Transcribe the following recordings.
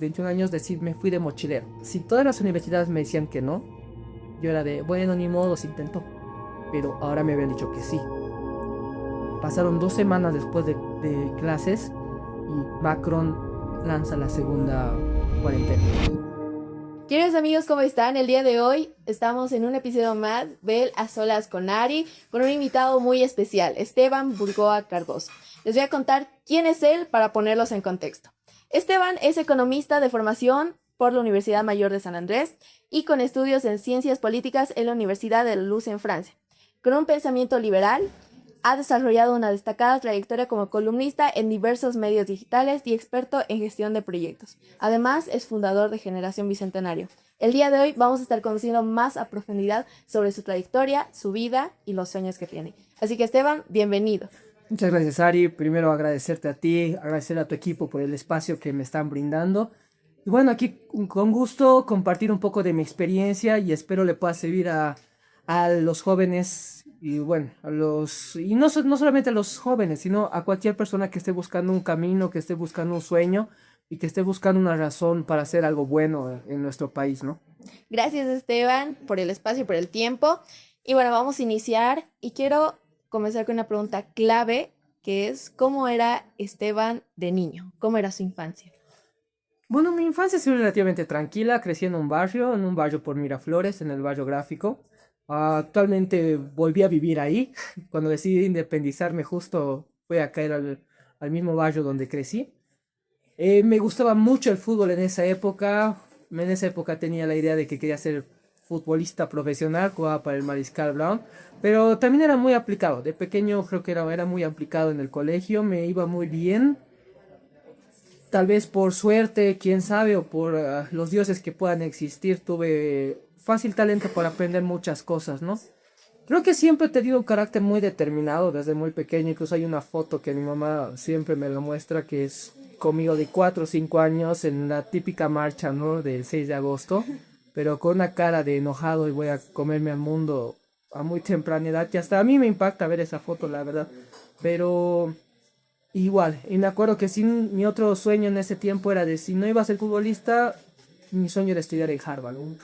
21 años me fui de mochilero. Si todas las universidades me decían que no, yo era de, bueno, ni modo, se intentó. Pero ahora me habían dicho que sí. Pasaron 2 semanas después de clases y Macron lanza la segunda cuarentena. Queridos amigos, ¿cómo están? El día de hoy estamos en un episodio más de A Solas con Ari, con un invitado muy especial, Esteban Burgoa Cardoso. Les voy a contar quién es él para ponerlos en contexto. Esteban es economista de formación por la Universidad Mayor de San Andrés y con estudios en ciencias políticas en la Universidad de la Luz en Francia. Con un pensamiento liberal, ha desarrollado una destacada trayectoria como columnista en diversos medios digitales y experto en gestión de proyectos. Además, es fundador de Generación Bicentenario. El día de hoy vamos a estar conociendo más a profundidad sobre su trayectoria, su vida y los sueños que tiene. Así que Esteban, bienvenido. Muchas gracias, Ari. Primero agradecerte a ti, agradecer a tu equipo por el espacio que me están brindando. Y bueno, aquí con gusto compartir un poco de mi experiencia y espero le pueda servir a los jóvenes y bueno, y no solamente a los jóvenes, sino a cualquier persona que esté buscando un camino, que esté buscando un sueño y que esté buscando una razón para hacer algo bueno en nuestro país, ¿no? Gracias Esteban por el espacio y por el tiempo. Y bueno, vamos a iniciar y quiero comenzar con una pregunta clave que es ¿cómo era Esteban de niño? ¿Cómo era su infancia? Bueno, mi infancia ha sido relativamente tranquila, crecí en un barrio por Miraflores, en el barrio Gráfico. Actualmente volví a vivir ahí. Cuando decidí independizarme, justo fui a caer al mismo barrio donde crecí. Me gustaba mucho el fútbol en esa época. En esa época tenía la idea de que quería ser futbolista profesional, jugaba para el Mariscal Brown, pero también era muy aplicado. De pequeño creo que era muy aplicado en el colegio, me iba muy bien. Tal vez por suerte, quién sabe, o por los dioses que puedan existir, tuve fácil talento para aprender muchas cosas, ¿no? Creo que siempre he tenido un carácter muy determinado desde muy pequeño. Incluso hay una foto que mi mamá siempre me la muestra que es conmigo de 4 o 5 años en la típica marcha, ¿no? Del 6 de agosto, pero con una cara de enojado y voy a comerme al mundo a muy temprana edad, que hasta a mí me impacta ver esa foto, la verdad. Pero igual, y me acuerdo que mi otro sueño en ese tiempo era de si no iba a ser futbolista, mi sueño era estudiar en Harvard, ¿no?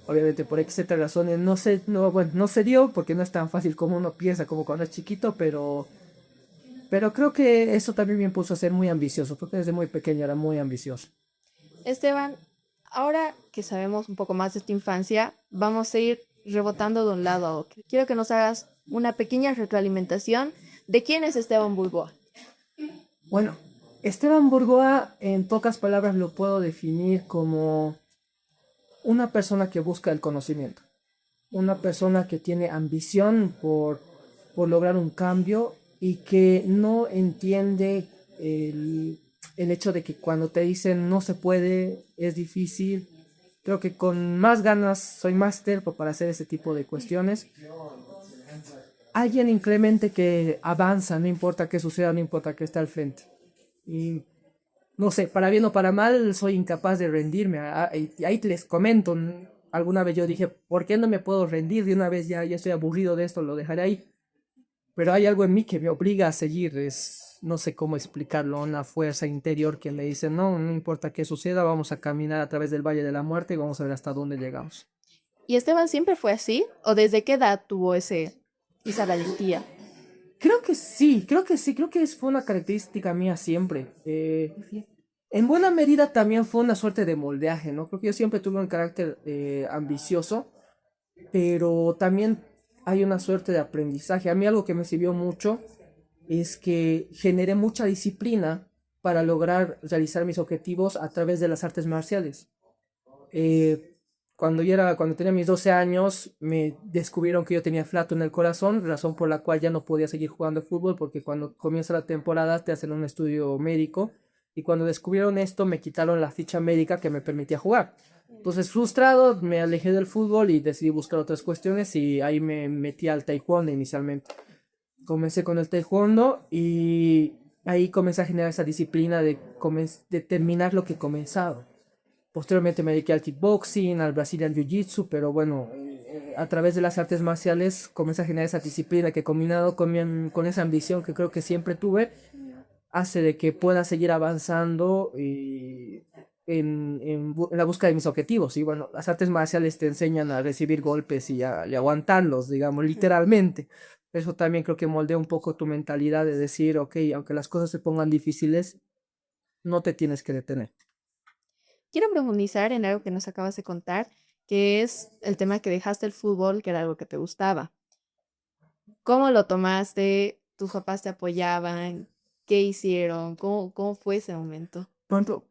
Obviamente por etcétera razones bueno, no se dio porque no es tan fácil como uno piensa como cuando es chiquito, pero creo que eso también me impuso a ser muy ambicioso, porque desde muy pequeño era muy ambicioso. Esteban, ahora que sabemos un poco más de tu infancia, vamos a ir rebotando de un lado a otro. Quiero que nos hagas una pequeña retroalimentación de quién es Esteban Burgoa. Bueno, Esteban Burgoa, en pocas palabras lo puedo definir como una persona que busca el conocimiento, una persona que tiene ambición por lograr un cambio y que no entiende el hecho de que cuando te dicen no se puede, es difícil. Creo que con más ganas soy más terco para hacer ese tipo de cuestiones. Alguien incremente que avanza, no importa qué suceda, no importa que esté al frente. Y no sé, para bien o para mal, soy incapaz de rendirme. Y ahí les comento, alguna vez yo dije, ¿por qué no me puedo rendir? De una vez ya estoy aburrido de esto, lo dejaré ahí. Pero hay algo en mí que me obliga a seguir, no sé cómo explicarlo, una fuerza interior que me dice, no importa qué suceda, vamos a caminar a través del Valle de la Muerte y vamos a ver hasta dónde llegamos. ¿Y Esteban siempre fue así? ¿O desde qué edad tuvo esa valentía? Creo que fue una característica mía siempre. En buena medida también fue una suerte de moldeaje, ¿no? Creo que yo siempre tuve un carácter ambicioso, pero también hay una suerte de aprendizaje. A mí algo que me sirvió mucho es que generé mucha disciplina para lograr realizar mis objetivos a través de las artes marciales. Eh, cuando tenía mis 12 años, me descubrieron que yo tenía flato en el corazón, razón por la cual ya no podía seguir jugando fútbol, porque cuando comienza la temporada te hacen un estudio médico, y cuando descubrieron esto me quitaron la ficha médica que me permitía jugar. Entonces, frustrado, me alejé del fútbol y decidí buscar otras cuestiones y ahí me metí al taekwondo inicialmente. Comencé con el taekwondo y ahí comencé a generar esa disciplina de terminar lo que he comenzado. Posteriormente me dediqué al kickboxing, al Brazilian Jiu-Jitsu, pero bueno, a través de las artes marciales comencé a generar esa disciplina que combinado con esa ambición que creo que siempre tuve, hace de que pueda seguir avanzando en la búsqueda de mis objetivos. Y bueno, las artes marciales te enseñan a recibir golpes y aguantarlos, digamos, literalmente. Eso también creo que moldea un poco tu mentalidad de decir, ok, aunque las cosas se pongan difíciles, no te tienes que detener. Quiero profundizar en algo que nos acabas de contar, que es el tema que dejaste el fútbol, que era algo que te gustaba. ¿Cómo lo tomaste? ¿Tus papás te apoyaban? ¿Qué hicieron? ¿Cómo fue ese momento? Por ejemplo,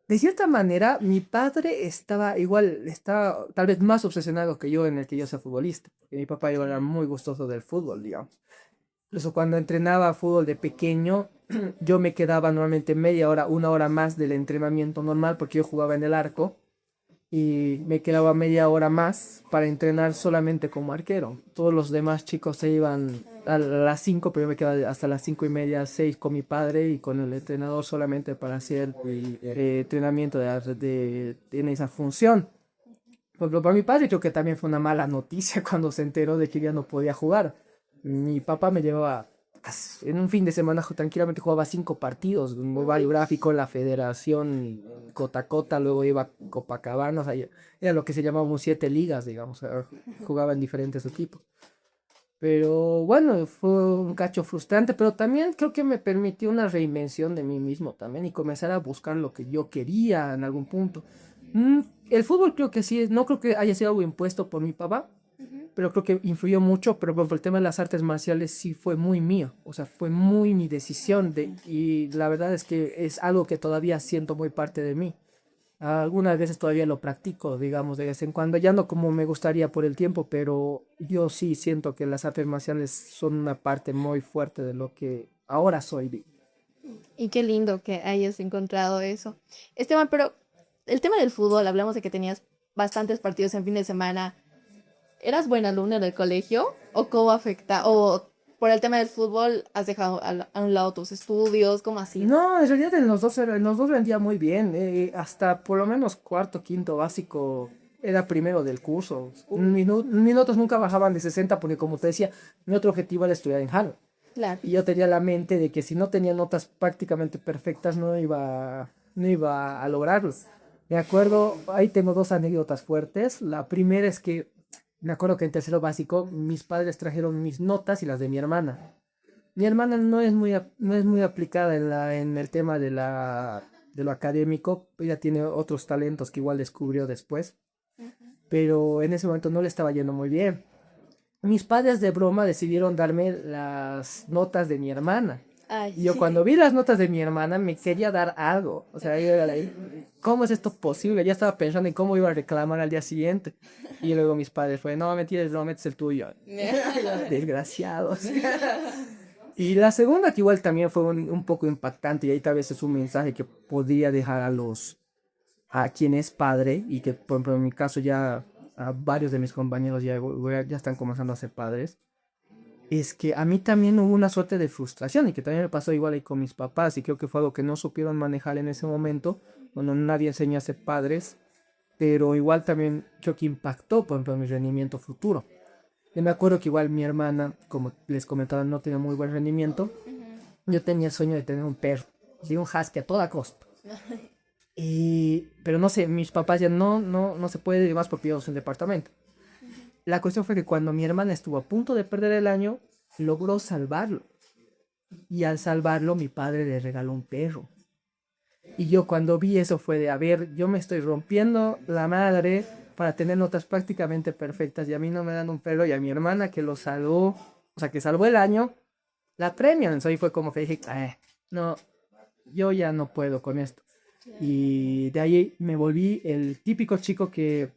de cierta manera, mi padre estaba igual, estaba tal vez más obsesionado que yo en el que yo sea futbolista. Porque mi papá igual era muy gustoso del fútbol, digamos. Incluso cuando entrenaba fútbol de pequeño, yo me quedaba normalmente media hora, una hora más del entrenamiento normal porque yo jugaba en el arco y me quedaba media hora más para entrenar solamente como arquero. Todos los demás chicos se iban a las 5, pero yo me quedaba hasta las 5:30, 6 con mi padre y con el entrenador solamente para hacer entrenamiento en esa función. Por ejemplo, para mi padre creo que también fue una mala noticia cuando se enteró de que ya no podía jugar. Mi papá me llevaba en un fin de semana tranquilamente jugaba 5 partidos, un barrio gráfico, la federación, Cota Cota, luego iba a Copacabana, o sea, era lo que se llamaba un 7 ligas, digamos, jugaba en diferentes equipos. Pero bueno, fue un cacho frustrante, pero también creo que me permitió una reinvención de mí mismo también y comenzar a buscar lo que yo quería en algún punto. Mm, el fútbol creo que sí, no creo que haya sido algo impuesto por mi papá, Ujú. pero creo que influyó mucho, pero por ejemplo, el tema de las artes marciales sí fue muy mío, o sea, fue muy mi decisión y la verdad es que es algo que todavía siento muy parte de mí. Algunas veces todavía lo practico, digamos, de vez en cuando, ya no como me gustaría por el tiempo, pero yo sí siento que las artes marciales son una parte muy fuerte de lo que ahora soy. Y qué lindo que hayas encontrado eso. Esteban, pero el tema del fútbol, hablamos de que tenías bastantes partidos en fin de semana. ¿Eras buen alumno en el colegio? ¿O cómo afecta? ¿O por el tema del fútbol has dejado a un lado tus estudios? ¿Cómo ha sido? No, en realidad en los dos rendía muy bien, hasta por lo menos cuarto, quinto básico era primero del curso. Mis notas nunca bajaban de 60 porque como te decía, mi otro objetivo era estudiar en Harvard. Claro. Y yo tenía la mente de que si no tenía notas prácticamente perfectas no iba a lograrlo. Me acuerdo, ahí tengo dos anécdotas fuertes. La primera es que me acuerdo que en tercero básico mis padres trajeron mis notas y las de mi hermana. Mi hermana no es muy aplicada en el tema de lo académico. Ella tiene otros talentos que igual descubrió después, pero en ese momento no le estaba yendo muy bien. Mis padres de broma decidieron darme las notas de mi hermana. Ay, Y yo cuando vi las notas de mi hermana me quería dar algo. O sea, yo era ¿cómo es esto posible? Ya estaba pensando en cómo iba a reclamar al día siguiente. Y luego mis padres fue, no, mentira, no metes el tuyo. Desgraciados. Y la segunda que igual también fue un poco impactante y ahí tal vez es un mensaje que podría dejar a quien es padre y que por ejemplo en mi caso ya a varios de mis compañeros ya están comenzando a ser padres, es que a mí también hubo una suerte de frustración y que también me pasó igual ahí con mis papás y creo que fue algo que no supieron manejar en ese momento, cuando nadie enseña a ser padres, pero igual también creo que impactó por ejemplo mi rendimiento futuro. Yo me acuerdo que igual mi hermana, como les comentaba, no tenía muy buen rendimiento. Yo tenía el sueño de tener un perro, de un husky a toda costa. Pero no sé, mis papás ya no se puede ir más porque yo soy un departamento. La cuestión fue que cuando mi hermana estuvo a punto de perder el año, logró salvarlo. Y al salvarlo, mi padre le regaló un perro. Y yo cuando vi eso fue de, a ver, yo me estoy rompiendo la madre para tener notas prácticamente perfectas y a mí no me dan un perro y a mi hermana que lo salvó, o sea, que salvó el año, la premian. Entonces ahí fue como que dije, no, yo ya no puedo con esto. Y de ahí me volví el típico chico que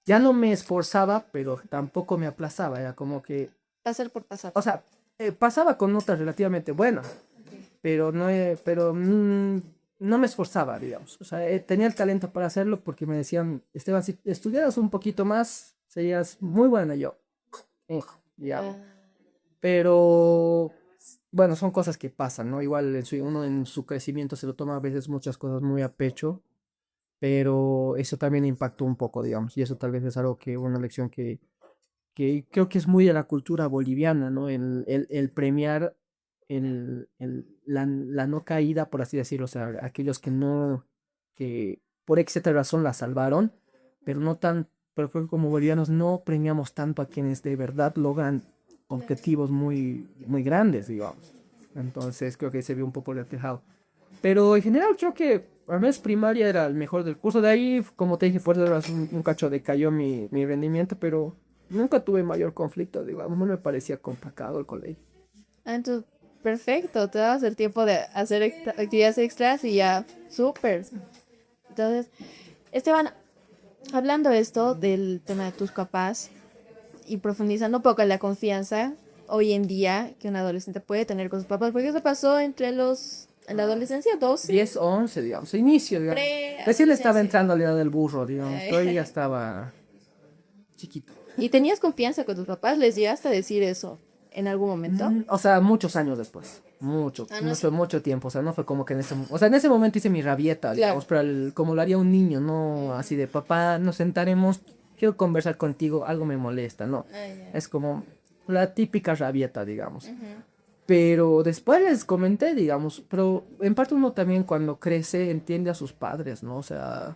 ya no me esforzaba, pero tampoco me aplazaba. Era como que, pasar por pasar. o sea, pasaba con notas relativamente buenas, pero no me esforzaba, digamos. O sea, tenía el talento para hacerlo porque me decían, Esteban, si estudiaras un poquito más, serías muy bueno yo. Ya. Ah, Pero bueno, son cosas que pasan, ¿no? Igual uno en su crecimiento se lo toma a veces muchas cosas muy a pecho, pero eso también impactó un poco, digamos, y eso tal vez es algo una lección que creo que es muy de la cultura boliviana, ¿no? El premiar la no caída, por así decirlo, o sea, aquellos que que por etcétera razón la salvaron, pero no tan, pero creo que como bolivianos no premiamos tanto a quienes de verdad logran objetivos muy, muy grandes, digamos. Entonces creo que se vio un poco reflejado. Pero en general creo que al menos primaria era el mejor del curso. De ahí, como te dije, fuerte un cacho decayó mi rendimiento, pero nunca tuve mayor conflicto, digamos. No me parecía complicado el colegio. Ah, entonces, perfecto, te dabas el tiempo de hacer actividades extras y ya, súper. Entonces, Esteban, hablando de esto, del tema de tus papás y profundizando un poco en la confianza hoy en día que un adolescente puede tener con sus papás, porque eso pasó en la adolescencia, 12, 10 11 digamos, inicio, digamos. Recién le estaba preadolescencia. entrando a la edad del burro, digamos. Todavía ya Eh, estaba chiquito. ¿Y tenías confianza con tus papás? ¿Les llegaste a decir eso en algún momento? O sea, muchos años después. Mucho, Ah, no sé. mucho, mucho tiempo. O sea, no fue como que en ese, o sea, en ese momento hice mi rabieta, Claro. digamos, pero como lo haría un niño, no así de papá, nos sentaremos, quiero conversar contigo, algo me molesta, no. Ah, ya. Es como la típica rabieta, digamos. Ujú. Pero después les comenté, digamos, pero en parte uno también cuando crece entiende a sus padres, ¿no? O sea,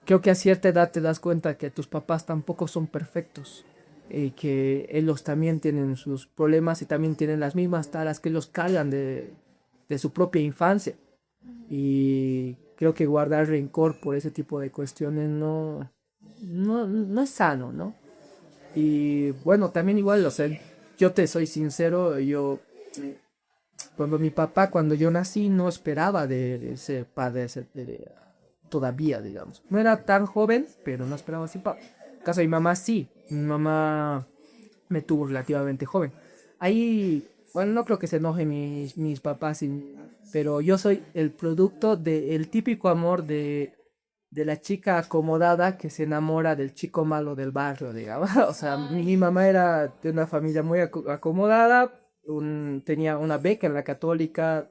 creo que a cierta edad te das cuenta que tus papás tampoco son perfectos y que ellos también tienen sus problemas y también tienen las mismas taras que ellos cargan de su propia infancia. Y creo que guardar rencor por ese tipo de cuestiones no es sano, ¿no? Y bueno, también igual, o sea, yo te soy sincero, yo, cuando mi papá, cuando yo nací, no esperaba de ese padre todavía, digamos. No era tan joven, pero no esperaba así. En caso de mi mamá, sí. Mi mamá me tuvo relativamente joven. Ahí, bueno, no creo que se enojen mis papás, pero yo soy el producto del típico amor de la chica acomodada que se enamora del chico malo del barrio, digamos. O sea, mi Ay. mamá era de una familia muy acomodada, tenía una beca en la católica,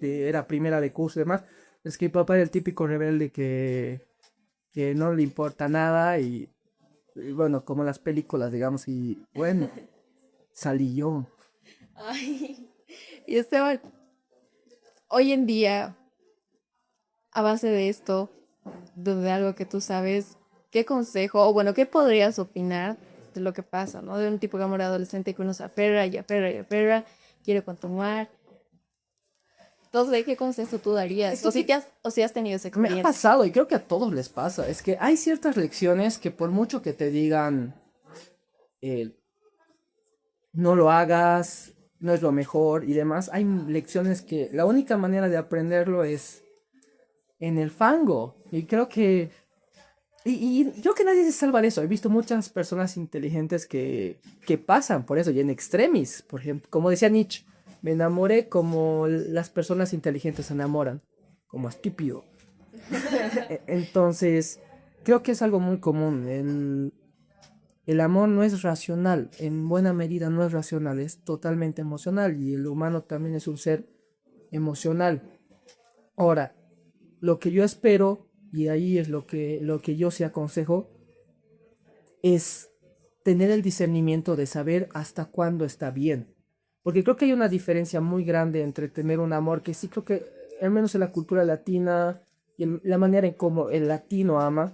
era primera de curso y demás. Es que mi papá era el típico rebelde que no le importa nada y bueno, como las películas, digamos, y bueno, salí yo. Ay. Y Esteban, hoy en día, a base de esto, de algo que tú sabes, ¿qué consejo, o bueno, qué podrías opinar de lo que pasa, ¿no? De un tipo de amor adolescente que uno se aferra y aferra y aferra, quiere continuar. Entonces, ¿qué consejo tú darías? Esto que O si has tenido esa me ha experiencia. pasado y creo que a todos les pasa, es que hay ciertas lecciones que por mucho que te digan eh, no lo hagas, no es lo mejor y demás, hay lecciones que la única manera de aprenderlo es en el fango. Y creo que y creo que nadie se salva de eso. He visto muchas personas inteligentes que pasan por eso y en extremis. Por ejemplo, como decía Nietzsche, me enamoré como las personas inteligentes se enamoran, como estúpido. Entonces, creo que es algo muy común. El amor no es racional, en buena medida no es racional, es totalmente emocional y el humano también es un ser emocional. Ahora, lo que yo espero, y ahí es lo que yo sí aconsejo, es tener el discernimiento de saber hasta cuándo está bien. Porque creo que hay una diferencia muy grande entre tener un amor que sí creo que, al menos en la cultura latina y en la manera en cómo el latino ama,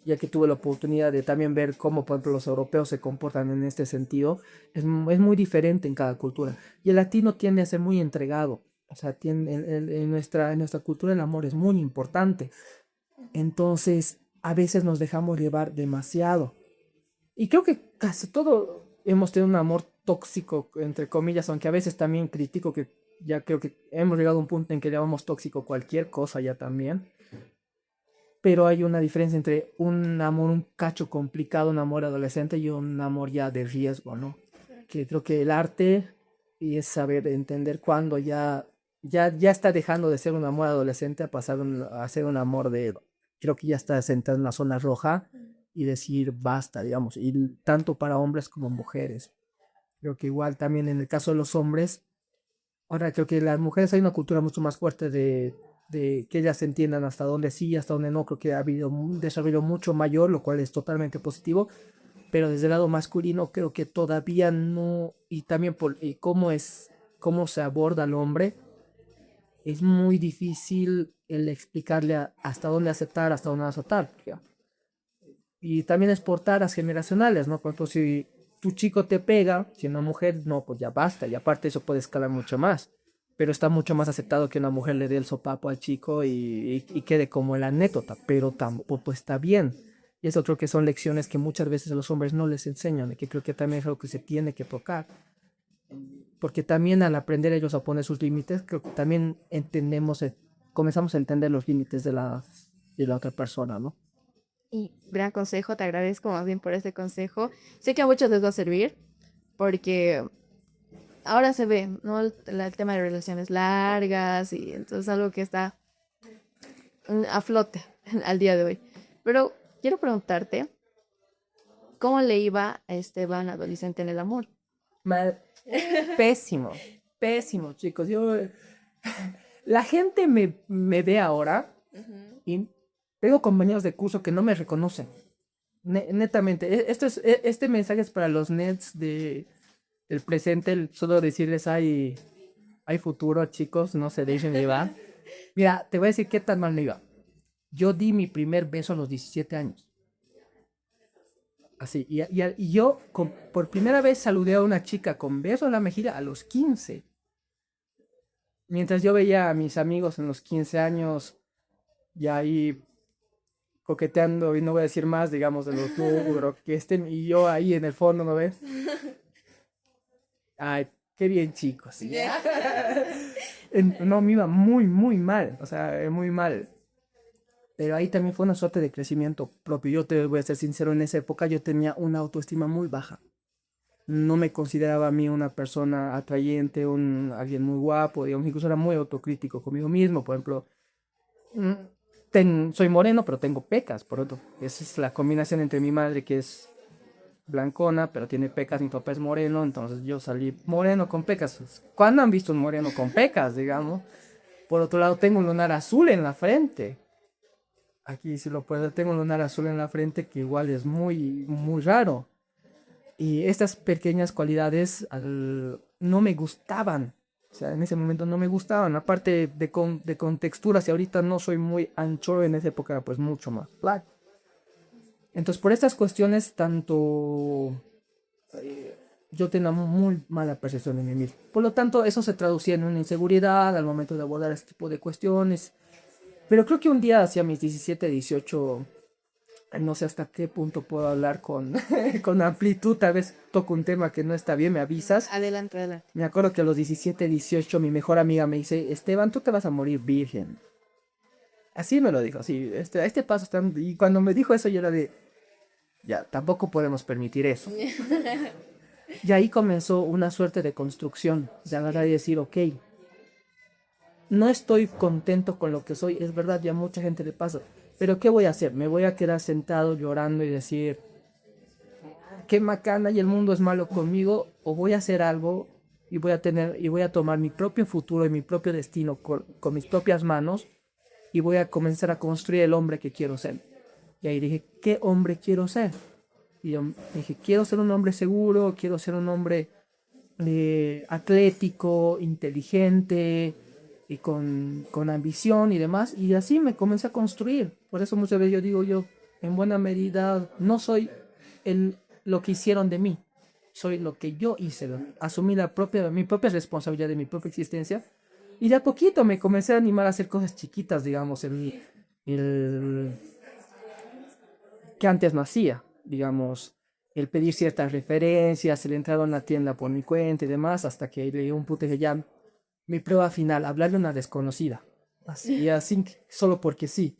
ya que tuve la oportunidad de también ver cómo, por ejemplo, los europeos se comportan en este sentido, es muy diferente en cada cultura. Y el latino tiende a ser muy entregado. O sea, en nuestra cultura el amor es muy importante. Entonces, a veces nos dejamos llevar demasiado. Y creo que casi todo hemos tenido un amor tóxico, entre comillas, aunque a veces también critico que ya creo que hemos llegado a un punto en que llamamos tóxico cualquier cosa ya también. Pero hay una diferencia entre un amor un cacho complicado, un amor adolescente y un amor ya de riesgo, ¿no? Que creo que el arte y es saber entender cuándo ya está dejando de ser un amor adolescente a pasar a ser un amor creo que ya está sentado en la zona roja y decir basta, digamos, y tanto para hombres como mujeres. Creo que igual también en el caso de los hombres, ahora creo que las mujeres hay una cultura mucho más fuerte de que ellas entiendan hasta dónde sí, hasta dónde no. Creo que ha habido un desarrollo mucho mayor, lo cual es totalmente positivo. Pero desde el lado masculino creo que todavía no, y también por cómo se aborda al hombre, es muy difícil el explicarle hasta dónde aceptar, hasta dónde no aceptar. Y también es por taras generacionales, ¿no? Por ejemplo, si tu chico te pega, si una mujer, no, pues ya basta. Y aparte eso puede escalar mucho más. Pero está mucho más aceptado que una mujer le dé el sopapo al chico y quede como la anécdota. Pero tampoco está bien. Y eso creo que son lecciones que muchas veces a los hombres no les enseñan. Y que creo que también es algo que se tiene que tocar. Porque también al aprender ellos a poner sus límites, creo que también entendemos, comenzamos a entender los límites de la otra persona, ¿no? Y gran consejo, te agradezco más bien por este consejo. Sé que a muchos les va a servir porque ahora se ve, ¿no? El tema de relaciones largas y entonces algo que está a flote al día de hoy. Pero quiero preguntarte, ¿cómo le iba a Esteban adolescente en el amor? Mal. Pésimo, pésimo, chicos. La gente me ve ahora y tengo compañeros de curso que no me reconocen. Netamente, este mensaje es para los nets del presente, solo decirles hay futuro, chicos, no se dejen llevar. Mira, te voy a decir qué tan mal me iba. Yo di mi primer beso a los 17 años. Así, y yo por primera vez saludé a una chica con beso en la mejilla a los 15. Mientras yo veía a mis amigos en los 15 años, ya ahí coqueteando, y no voy a decir más, digamos, de los rubros que estén, y yo ahí en el fondo, ¿no ves? Ay, qué bien, chicos. No, me iba muy, muy mal, o sea, muy mal. Pero ahí también fue una suerte de crecimiento propio. Yo te voy a ser sincero, en esa época yo tenía una autoestima muy baja. No me consideraba a mí una persona atrayente, alguien muy guapo, digamos, incluso era muy autocrítico conmigo mismo. Por ejemplo, mm, soy moreno, pero tengo pecas, por otro. Esa es la combinación entre mi madre, que es blancona, pero tiene pecas, mi papá es moreno, entonces yo salí moreno con pecas. ¿Cuándo han visto un moreno con pecas, digamos? Por otro lado, tengo un lunar azul en la frente. Aquí, si lo puedo, tengo un lunar azul en la frente que igual es muy, muy raro. Y estas pequeñas cualidades no me gustaban. O sea, en ese momento no me gustaban. Aparte de contexturas, y ahorita no soy muy ancho, en esa época pues mucho más flaco. Entonces, por estas cuestiones, tanto yo tenía muy mala percepción de mí mismo. Por lo tanto, eso se traducía en una inseguridad al momento de abordar este tipo de cuestiones. Pero creo que un día, hacia mis 17, 18, no sé hasta qué punto puedo hablar con, con amplitud, tal vez toco un tema que no está bien, me avisas. Adelante, adelante. Me acuerdo que a los 17, 18, mi mejor amiga me dice, Esteban, tú te vas a morir virgen. Así me lo dijo, así, a este paso están. Y cuando me dijo eso, yo era de, ya, tampoco podemos permitir eso. Y ahí comenzó una suerte de construcción, de agarrar y decir, ok, no estoy contento con lo que soy, es verdad, ya mucha gente le pasa, pero ¿qué voy a hacer? ¿Me voy a quedar sentado llorando y decir, qué macana y el mundo es malo conmigo? ¿O voy a hacer algo y voy a tomar mi propio futuro y mi propio destino con mis propias manos y voy a comenzar a construir el hombre que quiero ser? Y ahí dije, ¿qué hombre quiero ser? Y yo dije, quiero ser un hombre seguro, quiero ser un hombre atlético, inteligente y con ambición y demás. Y así me comencé a construir. Por eso muchas veces yo digo, yo en buena medida no soy lo que hicieron de mí, soy lo que yo hice. Asumí mi propia responsabilidad de mi propia existencia. Y de a poquito me comencé a animar a hacer cosas chiquitas, digamos, el que antes no hacía, digamos, el pedir ciertas referencias, el entrar a una tienda por mi cuenta y demás, hasta que le dio un punto que ya mi prueba final, hablarle a una desconocida, así, solo porque sí.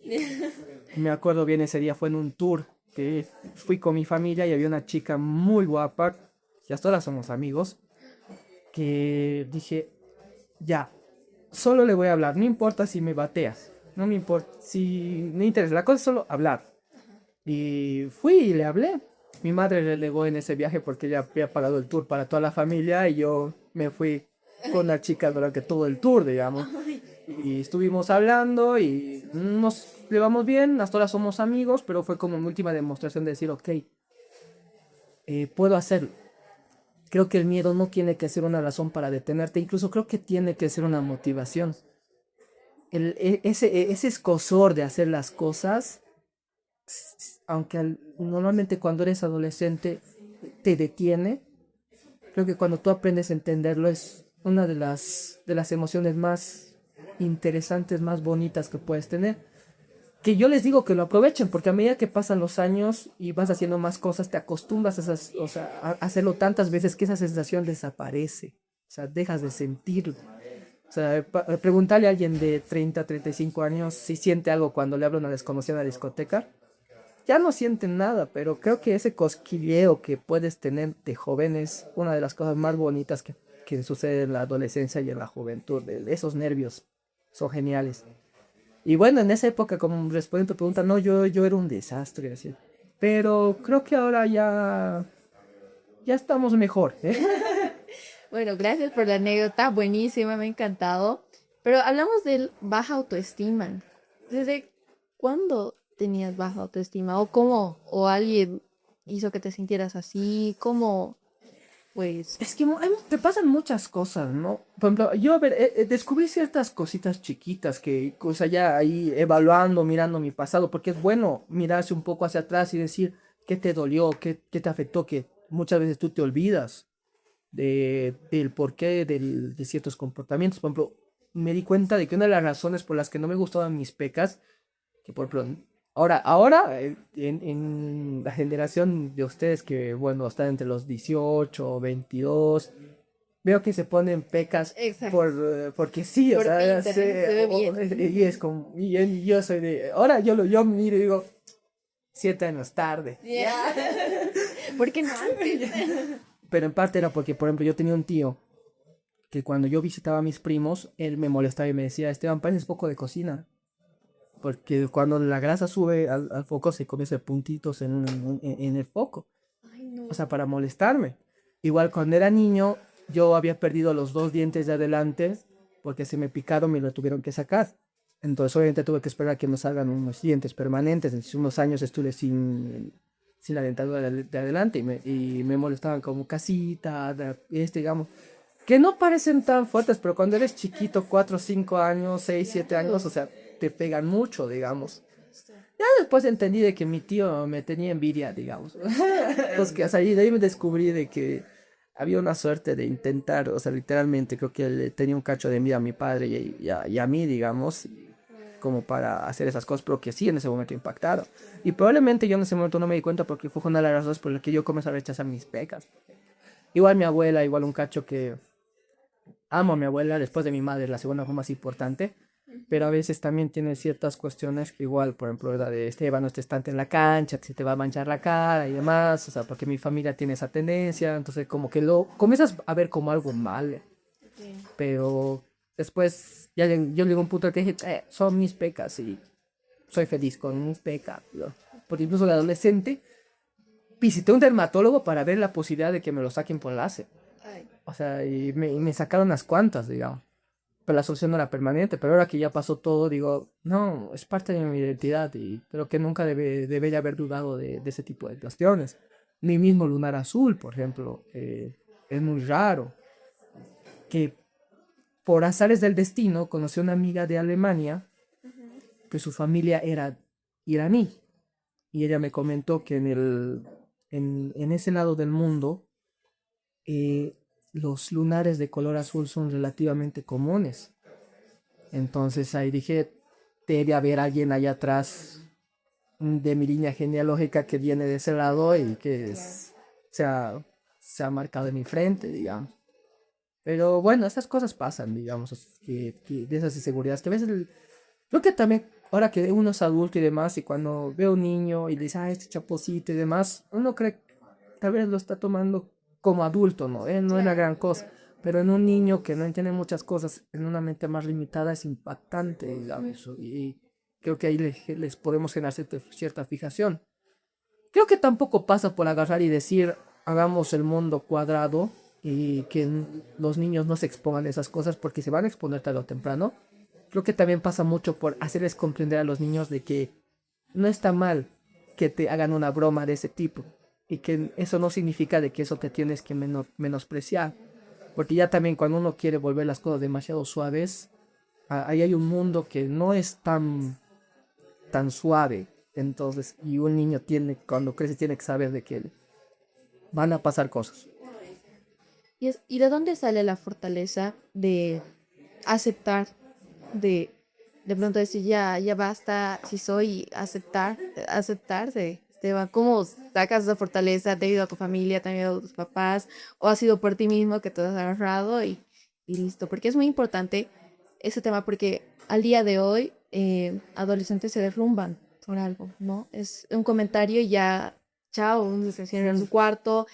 Me acuerdo bien, ese día fue en un tour que fui con mi familia y había una chica muy guapa, ya todas somos amigos, que dije, ya, solo le voy a hablar, no importa si me bateas, no me importa, si me interesa, la cosa es solo hablar. Y fui y le hablé. Mi madre relegó en ese viaje porque ella había pagado el tour para toda la familia y yo me fui con la chica durante todo el tour, digamos. Y estuvimos hablando y nos llevamos bien, hasta ahora somos amigos, pero fue como mi última demostración de decir, ok, puedo hacerlo. Creo que el miedo no tiene que ser una razón para detenerte, incluso creo que tiene que ser una motivación. ese escozor de hacer las cosas, aunque normalmente cuando eres adolescente te detiene, creo que cuando tú aprendes a entenderlo es una de las emociones más interesantes, más bonitas que puedes tener. Que yo les digo que lo aprovechen, porque a medida que pasan los años y vas haciendo más cosas, te acostumbras a, o sea, a hacerlo tantas veces que esa sensación desaparece. O sea, dejas de sentirlo. O sea, preguntarle a alguien de 30, 35 años si siente algo cuando le habla a una desconocida en la discoteca, ya no sienten nada, pero creo que ese cosquilleo que puedes tener de joven es una de las cosas más bonitas que sucede en la adolescencia y en la juventud. Esos nervios son geniales. Y bueno, en esa época, como respondiendo a tu pregunta, no, yo era un desastre, así. Pero creo que ahora ya estamos mejor, ¿eh? Bueno, gracias por la anécdota, buenísima, me ha encantado. Pero hablamos de baja autoestima. ¿Desde cuándo tenías baja autoestima? ¿O cómo? ¿O alguien hizo que te sintieras así? ¿Cómo? Pues, Es que te pasan muchas cosas, ¿no? Por ejemplo, yo, a ver, descubrí ciertas cositas chiquitas que, o sea, ya ahí evaluando, mirando mi pasado, porque es bueno mirarse un poco hacia atrás y decir qué te dolió, qué te afectó, que muchas veces tú te olvidas del porqué de ciertos comportamientos. Por ejemplo, me di cuenta de que una de las razones por las que no me gustaban mis pecas, que por ejemplo, ahora en la generación de ustedes que, bueno, están entre los 18 o 22, veo que se ponen pecas exacto. porque sí, o Por sea, pinta, se ve bien. y es como, y yo soy de, ahora yo miro y digo, 7 años tarde. Ya. ¿Por qué no antes? Pero en parte era porque, por ejemplo, yo tenía un tío que cuando yo visitaba a mis primos, él me molestaba y me decía, Esteban, pareces poco de cocina. Porque cuando la grasa sube al foco se comienza puntitos en el foco. Ay, no. O sea, para molestarme. Igual cuando era niño, yo había perdido los 2 dientes de adelante porque se me picaron y lo tuvieron que sacar. Entonces, obviamente, tuve que esperar a que me salgan unos dientes permanentes. Entonces, unos años estuve sin la dentadura de adelante y me molestaban como casita, digamos, que no parecen tan fuertes, pero cuando eres chiquito, 4, 5 años, 6, 7 años, o sea, te pegan mucho, digamos. Ya después entendí de que mi tío me tenía envidia, digamos. Entonces, que, o sea, y de ahí me descubrí de que había una suerte de intentar, o sea, literalmente creo que él tenía un cacho de envidia a mi padre y a mí, digamos, como para hacer esas cosas, pero que sí en ese momento impactaron. Y probablemente yo en ese momento no me di cuenta porque fue una de las razones por las que yo comencé a rechazar mis pecas. Igual mi abuela, igual un cacho que amo a mi abuela, después de mi madre, la segunda fue más importante, pero a veces también tiene ciertas cuestiones que igual, por ejemplo, la de Esteban, no estés tanto en la cancha, que se te va a manchar la cara y demás, o sea, porque mi familia tiene esa tendencia, entonces como que lo comienzas a ver como algo mal, Sí. pero después ya yo llego a un punto que dije, son mis pecas y soy feliz con mis pecas, ¿no? Porque incluso de adolescente visité un dermatólogo para ver la posibilidad de que me lo saquen por láser. Ay, O sea, y me sacaron unas cuantas, digamos. Pero la solución no era permanente. Pero ahora que ya pasó todo, digo, no, es parte de mi identidad y creo que nunca debería haber dudado de ese tipo de cuestiones. Mi mismo lunar azul, por ejemplo, es muy raro. Que por azares del destino conocí a una amiga de Alemania, que su familia era iraní. Y ella me comentó que en ese lado del mundo, eh, los lunares de color azul son relativamente comunes. Entonces ahí dije, debe haber alguien allá atrás de mi línea genealógica que viene de ese lado y que se ha marcado en mi frente, digamos. Pero bueno, estas cosas pasan, digamos, de esas inseguridades que a veces, creo que también, ahora que uno es adulto y demás, y cuando veo un niño y dice, este chaposito y demás, uno cree que tal vez lo está tomando como adulto, ¿no? No es la gran cosa. Pero en un niño que no entiende muchas cosas, en una mente más limitada, es impactante, digamos, y creo que ahí les podemos generar cierta fijación. Creo que tampoco pasa por agarrar y decir, hagamos el mundo cuadrado y que los niños no se expongan a esas cosas porque se van a exponer tarde o temprano. Creo que también pasa mucho por hacerles comprender a los niños de que no está mal que te hagan una broma de ese tipo y que eso no significa de que eso te tienes que menospreciar. Porque ya también cuando uno quiere volver las cosas demasiado suaves, ahí hay un mundo que no es tan suave. Entonces, y un niño cuando crece, tiene que saber de que van a pasar cosas. ¿Y de dónde sale la fortaleza de aceptar, de, de pronto decir, ya basta, si soy, aceptarse, Esteban? ¿Cómo sacas esa fortaleza? ¿Te ha ido a tu familia, te han ido a tus papás, o ha sido por ti mismo que te has agarrado y listo? Porque es muy importante ese tema, porque al día de hoy adolescentes se derrumban por algo, ¿no? Es un comentario y ya, chao, se encierran en su cuarto,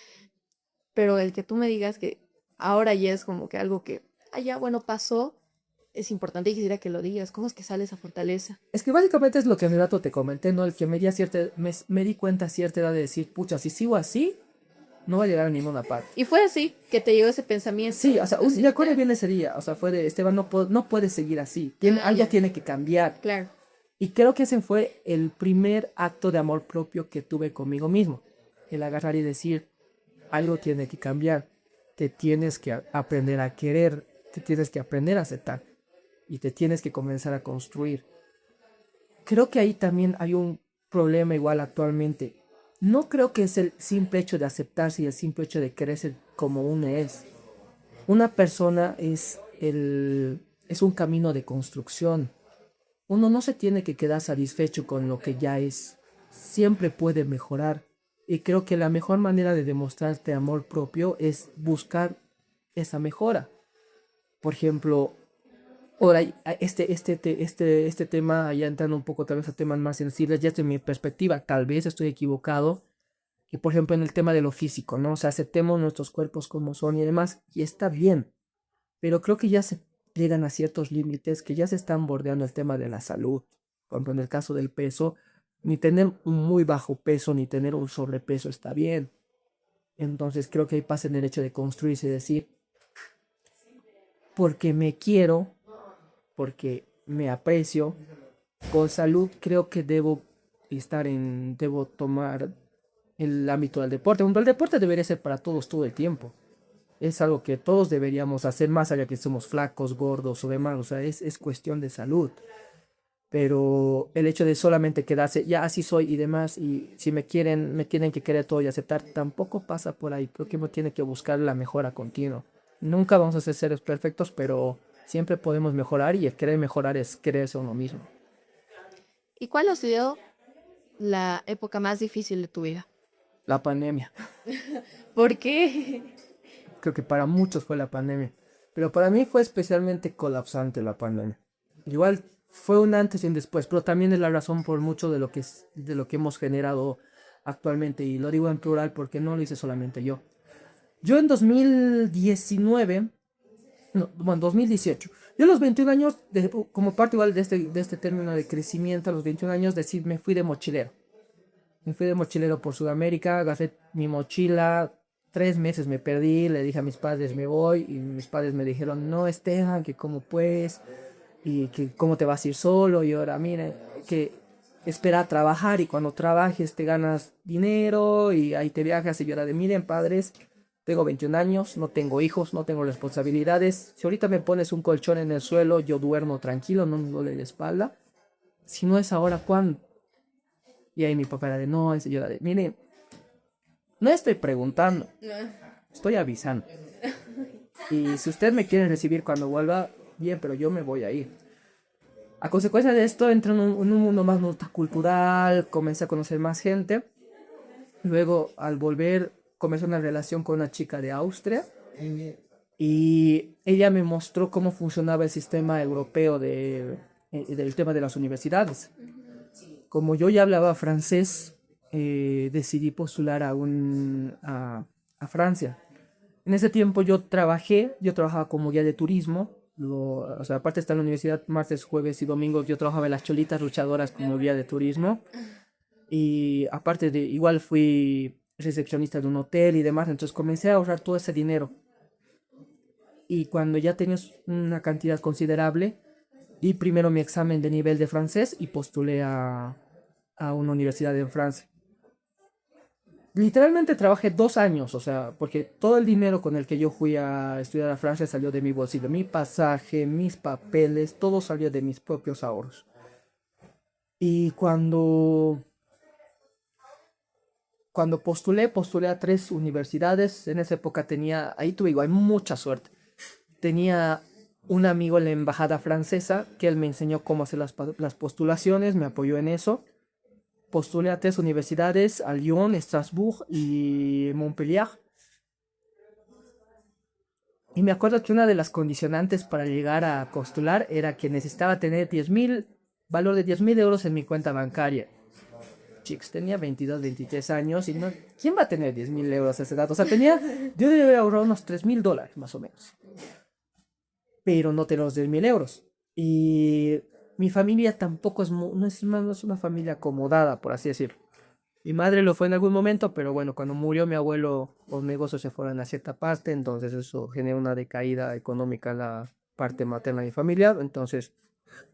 pero el que tú me digas que ahora ya es como que algo que, ya, bueno, pasó, es importante y quisiera que lo digas. ¿Cómo es que sale esa fortaleza? Es que básicamente es lo que hace rato te comenté, ¿no? El que me di cuenta a cierta edad de decir, pucha, si sigo así, no va a llegar a ninguna parte. Y fue así que te llegó ese pensamiento. Sí, o sea, me acuerdo bien ese día, o sea, fue de, Esteban, no puede seguir así, algo Ya, tiene que cambiar. claro. Y creo que ese fue el primer acto de amor propio que tuve conmigo mismo. El agarrar y decir, algo tiene que cambiar. Te tienes que aprender a querer, te tienes que aprender a aceptar y te tienes que comenzar a construir. Creo que ahí también hay un problema igual actualmente. No creo que es el simple hecho de aceptarse y el simple hecho de quererse como uno es. Una persona es un camino de construcción. Uno no se tiene que quedar satisfecho con lo que ya es. Siempre puede mejorar. Y creo que la mejor manera de demostrarte amor propio es buscar esa mejora. Por ejemplo, ahora este tema, ya entrando un poco tal vez a temas más sensibles, ya desde mi perspectiva, tal vez estoy equivocado, que por ejemplo en el tema de lo físico, ¿no? O sea, aceptemos nuestros cuerpos como son y demás, y está bien, pero creo que ya se llegan a ciertos límites que ya se están bordeando el tema de la salud. Por ejemplo, en el caso del peso, ni tener un muy bajo peso ni tener un sobrepeso está bien. Entonces creo que ahí pasa en el hecho de construirse y decir, porque me quiero, porque me aprecio, con salud creo que debo tomar el ámbito del deporte. El deporte debería ser para todos todo el tiempo. Es algo que todos deberíamos hacer más allá que somos flacos, gordos o demás. O sea, es cuestión de salud. Pero el hecho de solamente quedarse, ya así soy y demás, y si me quieren, me tienen que querer todo y aceptar, tampoco pasa por ahí. Creo que uno tiene que buscar la mejora continua. Nunca vamos a ser seres perfectos, pero siempre podemos mejorar y el querer mejorar es quererse a uno mismo. ¿Y cuál ha sido la época más difícil de tu vida? La pandemia. ¿Por qué? Creo que para muchos fue la pandemia. Pero para mí fue especialmente colapsante la pandemia. Igual fue un antes y un después, pero también es la razón por mucho de lo que hemos generado actualmente. Y lo digo en plural porque no lo hice solamente yo. Yo en 2019, no, bueno, 2018, yo a los 21 años, como parte igual de este término de crecimiento, a los 21 años me fui de mochilero. Me fui de mochilero por Sudamérica, agarré mi mochila, 3 meses me perdí, le dije a mis padres me voy y mis padres me dijeron, no Esteban, que cómo puedes y que cómo te vas a ir solo y ahora mire, que espera a trabajar y cuando trabajes te ganas dinero y ahí te viajas y yo era de miren padres, tengo 21 años, no tengo hijos, no tengo responsabilidades, si ahorita me pones un colchón en el suelo yo duermo tranquilo, no me duele la espalda, si no es ahora, ¿cuándo? Y ahí mi papá era de no, y yo era de mire, no estoy preguntando, estoy avisando. Y si usted me quiere recibir cuando vuelva, bien, pero yo me voy a ir. A consecuencia de esto, entré en un mundo más multicultural, comencé a conocer más gente. Luego, al volver, comencé una relación con una chica de Austria. Y ella me mostró cómo funcionaba el sistema europeo del tema de las universidades. Como yo ya hablaba francés, decidí postular a Francia. En ese tiempo yo trabajaba como guía de turismo, o sea, aparte de estar en la universidad martes, jueves y domingos, yo trabajaba en las cholitas luchadoras como guía de turismo, y aparte de, igual fui recepcionista de un hotel y demás, entonces comencé a ahorrar todo ese dinero, y cuando ya tenías una cantidad considerable, di primero mi examen de nivel de francés y postulé a una universidad en Francia. Literalmente trabajé 2 años, o sea, porque todo el dinero con el que yo fui a estudiar a Francia salió de mi bolsillo. Mi pasaje, mis papeles, todo salió de mis propios ahorros. Y cuando postulé a 3 universidades. En esa época tenía, ahí tuve igual mucha suerte. Tenía un amigo en la embajada francesa que él me enseñó cómo hacer las postulaciones, me apoyó en eso. Postulé a 3 universidades, a Lyon, Estrasburgo y Montpellier. Y me acuerdo que una de las condicionantes para llegar a postular era que necesitaba tener 10.000, valor de 10.000 euros en mi cuenta bancaria. Chicos, tenía 22, 23 años y no, ¿quién va a tener 10.000 euros a esa edad? O sea, yo debía haber ahorrado unos $3.000 más o menos, pero no tenía los 10.000 euros. Y mi familia tampoco no es una familia acomodada, por así decirlo. Mi madre lo fue en algún momento, pero bueno, cuando murió mi abuelo, los negocios se fueron a cierta parte, entonces eso generó una decaída económica en la parte materna de mi familia, entonces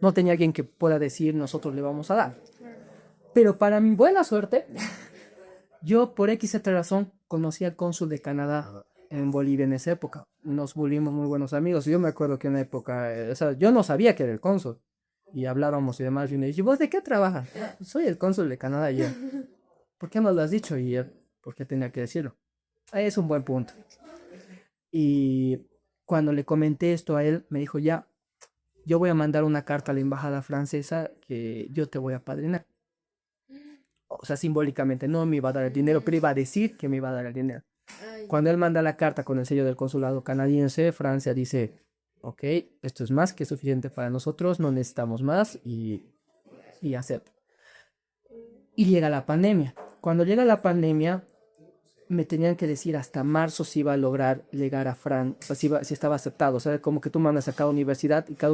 no tenía alguien que pueda decir nosotros le vamos a dar. Pero para mi buena suerte, yo por X razón conocí al cónsul de Canadá en Bolivia en esa época. Nos volvimos muy buenos amigos. Yo me acuerdo que en una época, o sea, yo no sabía que era el cónsul. Y hablábamos y demás. Y me dije, ¿vos de qué trabajas? Soy el cónsul de Canadá. Y yo, ¿por qué no lo has dicho? Y él, ¿por qué tenía que decirlo? Ahí es un buen punto. Y cuando le comenté esto a él, me dijo, ya, yo voy a mandar una carta a la embajada francesa que yo te voy a padrinar. O sea, simbólicamente no me iba a dar el dinero, pero iba a decir que me iba a dar el dinero. Cuando él manda la carta con el sello del consulado canadiense, Francia dice, ok, esto es más que suficiente para nosotros, no necesitamos más y acepta. Y llega la pandemia. Cuando llega la pandemia, me tenían que decir hasta marzo si iba a lograr llegar a Francia, o sea, si estaba aceptado. O sea, como que tú mandas a cada universidad y cada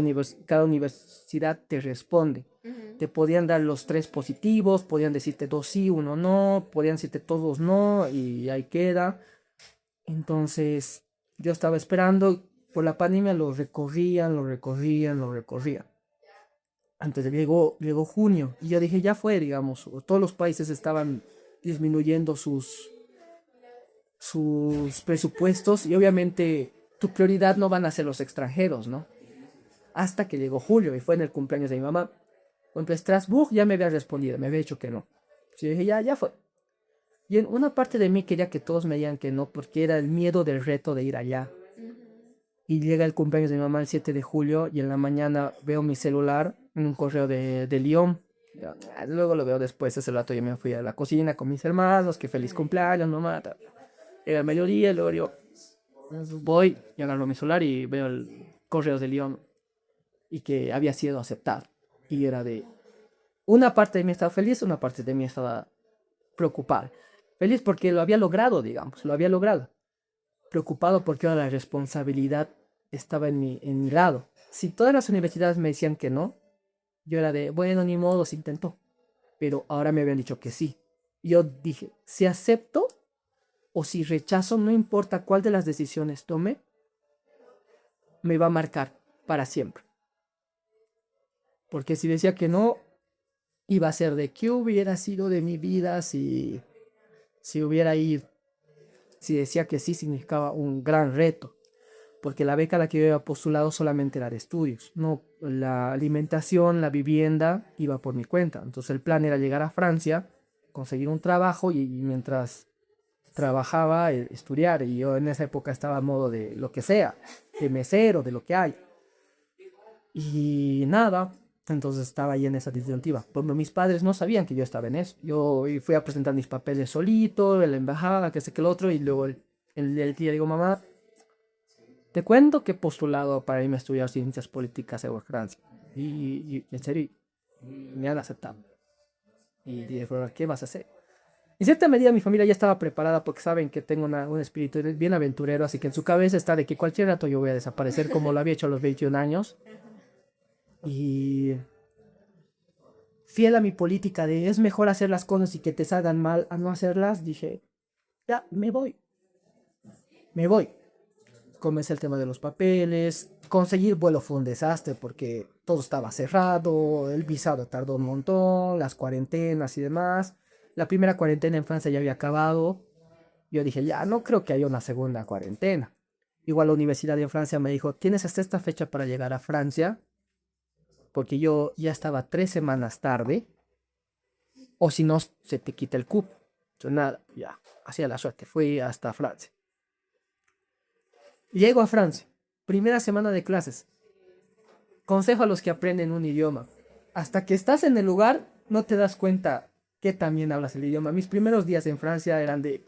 universidad te responde. Te podían dar los 3 positivos, podían decirte 2 sí, 1 no, podían decirte todos no y ahí queda. Entonces yo estaba esperando, por la pandemia lo recorrían. Antes llegó junio y yo dije, ya fue, digamos, todos los países estaban disminuyendo sus presupuestos y obviamente tu prioridad no van a ser los extranjeros, ¿no? Hasta que llegó julio y fue en el cumpleaños de mi mamá. Contra Strasbourg ya me había respondido, me había dicho que no. Yo dije, ya fue. Y en una parte de mí quería que todos me digan que no, porque era el miedo del reto de ir allá. Y llega el cumpleaños de mi mamá el 7 de julio y en la mañana veo mi celular en un correo de Lyon. Luego lo veo después, ese rato yo me fui a la cocina con mis hermanos, que feliz cumpleaños, mamá. Era el mediodía, luego yo voy y agarro mi celular y veo el correo de Lyon y que había sido aceptado. Y era de, una parte de mí estaba feliz, una parte de mí estaba preocupada. Feliz porque lo había logrado, digamos, lo había logrado. Preocupado porque ahora la responsabilidad estaba en mi lado. Si todas las universidades me decían que no, yo era de, bueno, ni modo, se intentó. Pero ahora me habían dicho que sí. Yo dije, si acepto o si rechazo, no importa cuál de las decisiones tome, me va a marcar para siempre. Porque si decía que no, iba a ser de qué hubiera sido de mi vida si hubiera ido. Si decía que sí, significaba un gran reto. Porque la beca a la que yo había postulado solamente era de estudios. No, la alimentación, la vivienda iba por mi cuenta. Entonces el plan era llegar a Francia, conseguir un trabajo y mientras trabajaba, estudiar. Y yo en esa época estaba a modo de lo que sea, de mesero, de lo que hay. Y nada, entonces estaba ahí en esa disyuntiva. Pero mis padres no sabían que yo estaba en eso. Yo fui a presentar mis papeles solito, en la embajada, que sé que el otro, y luego el día digo, mamá, te cuento que he postulado para irme a estudiar ciencias políticas en Francia. Y en serio, me han aceptado. Y dije, "Pero, ¿qué vas a hacer?" En cierta medida mi familia ya estaba preparada porque saben que tengo un espíritu bien aventurero, así que en su cabeza está de que cualquier rato yo voy a desaparecer como lo había hecho a los 21 años. Y fiel a mi política de es mejor hacer las cosas y que te salgan mal a no hacerlas, dije, ya, me voy. Comencé el tema de los papeles, conseguir vuelo fue un desastre porque todo estaba cerrado, el visado tardó un montón, las cuarentenas y demás. La primera cuarentena en Francia ya había acabado. Yo dije, ya, no creo que haya una segunda cuarentena. Igual la Universidad de Francia me dijo, tienes hasta esta fecha para llegar a Francia, porque yo ya estaba 3 semanas tarde, o si no, se te quita el cupo. Entonces, nada, ya, hacía la suerte, fui hasta Francia. Llego a Francia, primera semana de clases. Consejo a los que aprenden un idioma. Hasta que estás en el lugar, no te das cuenta que también hablas el idioma. Mis primeros días en Francia eran de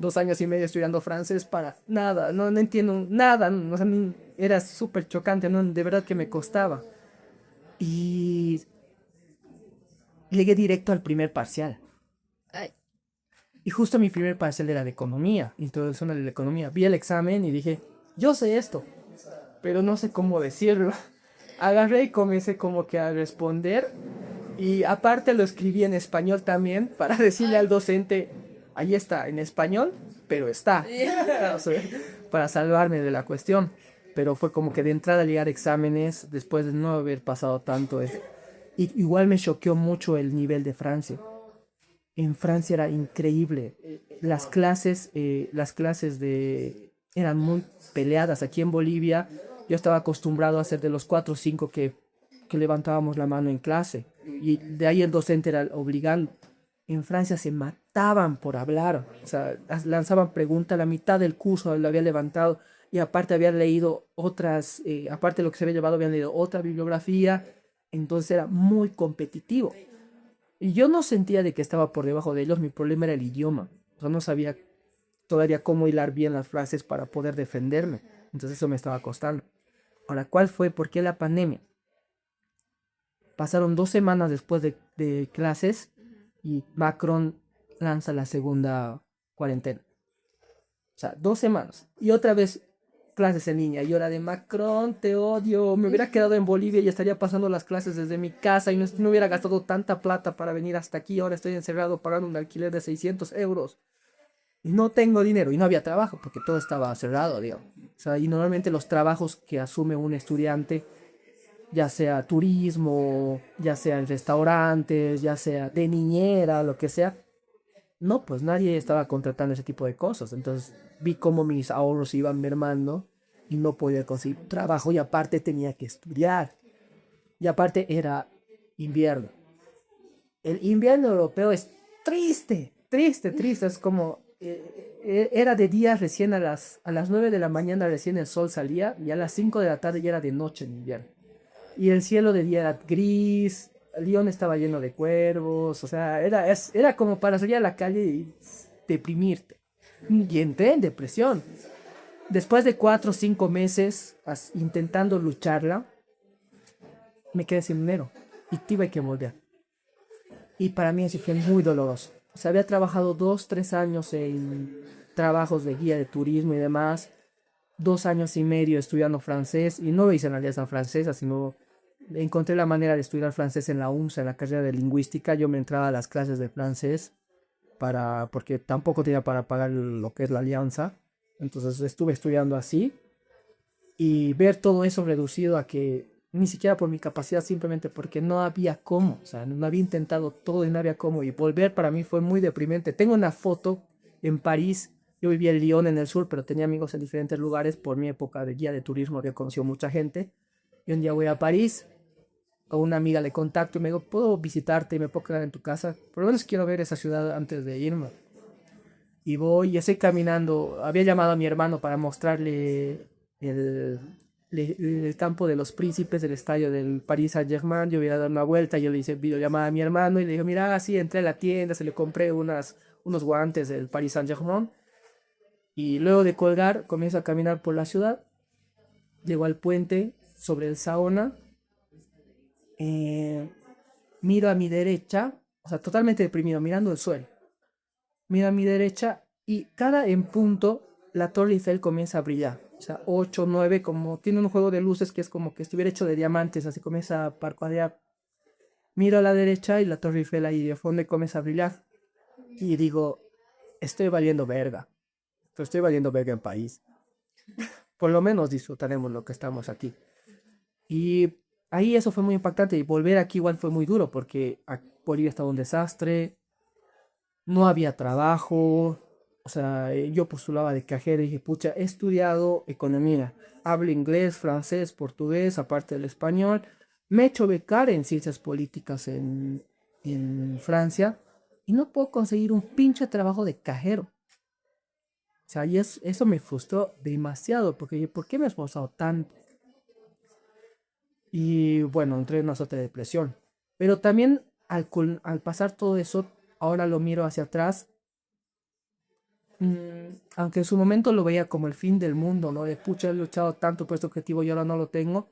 2 años y medio estudiando francés para nada, no entiendo nada, o sea, era súper chocante, ¿no? De verdad que me costaba. Y llegué directo al primer parcial. Ay, Y justo mi primer parcial era de economía, introducción a la economía. Vi el examen y dije, yo sé esto, pero no sé cómo decirlo. Agarré y comencé como que a responder. Y aparte lo escribí en español también para decirle al docente, ahí está, en español, pero está. O sea, para salvarme de la cuestión. Pero fue como que de entrada llegar a exámenes, después de no haber pasado tanto. Y igual me choqueó mucho el nivel de Francia. En Francia era increíble. Eran muy peleadas. Aquí en Bolivia yo estaba acostumbrado a ser de los 4 o 5 que levantábamos la mano en clase. Y de ahí el docente era obligando. En Francia se mataban por hablar. O sea, lanzaban preguntas. La mitad del curso lo había levantado. Y aparte habían leído otras, aparte de lo que se había llevado, habían leído otra bibliografía. Entonces era muy competitivo. Y yo no sentía de que estaba por debajo de ellos, mi problema era el idioma. O sea, no sabía todavía cómo hilar bien las frases para poder defenderme. Entonces eso me estaba costando. Ahora, ¿cuál fue? ¿Por qué la pandemia? Pasaron 2 semanas después de clases y Macron lanza la segunda cuarentena. O sea, 2 semanas. Y otra vez clases en línea. Y ahora de Macron, te odio. Me hubiera quedado en Bolivia y estaría pasando las clases desde mi casa y no hubiera gastado tanta plata para venir hasta aquí. Ahora estoy encerrado pagando un alquiler de 600 euros. Y no tengo dinero y no había trabajo porque todo estaba cerrado, digamos. O sea, y normalmente los trabajos que asume un estudiante, ya sea turismo, ya sea en restaurantes, ya sea de niñera, lo que sea, no, pues nadie estaba contratando ese tipo de cosas. Entonces vi cómo mis ahorros iban mermando y no podía conseguir trabajo y aparte tenía que estudiar. Y aparte era invierno. El invierno europeo es triste, triste, triste. Es como, era de día recién a las 9 de la mañana recién el sol salía y a las 5 de la tarde ya era de noche en invierno. Y el cielo de día era gris, Lyon estaba lleno de cuervos, o sea, era como para salir a la calle y deprimirte. Y entré en depresión. Después de 4 o 5 meses intentando lucharla, me quedé sin dinero y tuve que volver. Y para mí eso fue muy doloroso. O sea, había trabajado 2, 3 años en trabajos de guía de turismo y demás, 2 años y medio estudiando francés, y no lo hice en la Alianza Francesa, sino encontré la manera de estudiar francés en la UNSA, en la carrera de lingüística. Yo me entraba a las clases de francés porque tampoco tenía para pagar lo que es la Alianza. Entonces estuve estudiando así y ver todo eso reducido a que ni siquiera por mi capacidad, simplemente porque no había cómo, o sea, no había intentado todo y no había cómo, y volver para mí fue muy deprimente. Tengo una foto en París, yo vivía en Lyon en el sur, pero tenía amigos en diferentes lugares por mi época de guía de turismo, había conocido mucha gente, y un día voy a París, a una amiga le contacto y me digo, ¿puedo visitarte y me puedo quedar en tu casa? Por lo menos quiero ver esa ciudad antes de irme. Y voy y estoy caminando. Había llamado a mi hermano para mostrarle el, el campo de los príncipes, el estadio del Paris Saint-Germain. Yo voy a dar una vuelta, yo le hice videollamada a mi hermano y le dije, mira, así entré a la tienda, se le compré unos guantes del Paris Saint-Germain. Y luego de colgar, comienzo a caminar por la ciudad. Llego al puente sobre el Saona. eh, Miro a mi derecha, o sea, totalmente deprimido, mirando el suelo. Miro a mi derecha y cada en punto la Torre Eiffel comienza a brillar. O sea, 8 9 como tiene un juego de luces que es como que estuviera hecho de diamantes, así comienza a parpadear. Miro a la derecha y la Torre Eiffel ahí de fondo comienza a brillar. Y digo, estoy valiendo verga. Pero estoy valiendo verga en país. Por lo menos disfrutaremos lo que estamos aquí. Y ahí eso fue muy impactante. Y volver aquí igual fue muy duro porque Bolivia estaba un desastre. no había trabajo, o sea, yo postulaba de cajero y dije, pucha, he estudiado economía, hablo inglés, francés, portugués, aparte del español, me he hecho becar en ciencias políticas en Francia y no puedo conseguir un pinche trabajo de cajero. O sea, eso me frustró demasiado, porque yo, ¿por qué me he esforzado tanto? Y bueno, entré en una suerte de depresión. Pero también al pasar todo eso, ahora lo miro hacia atrás, aunque en su momento lo veía como el fin del mundo, ¿no? De pucha, he luchado tanto por este objetivo y ahora no lo tengo.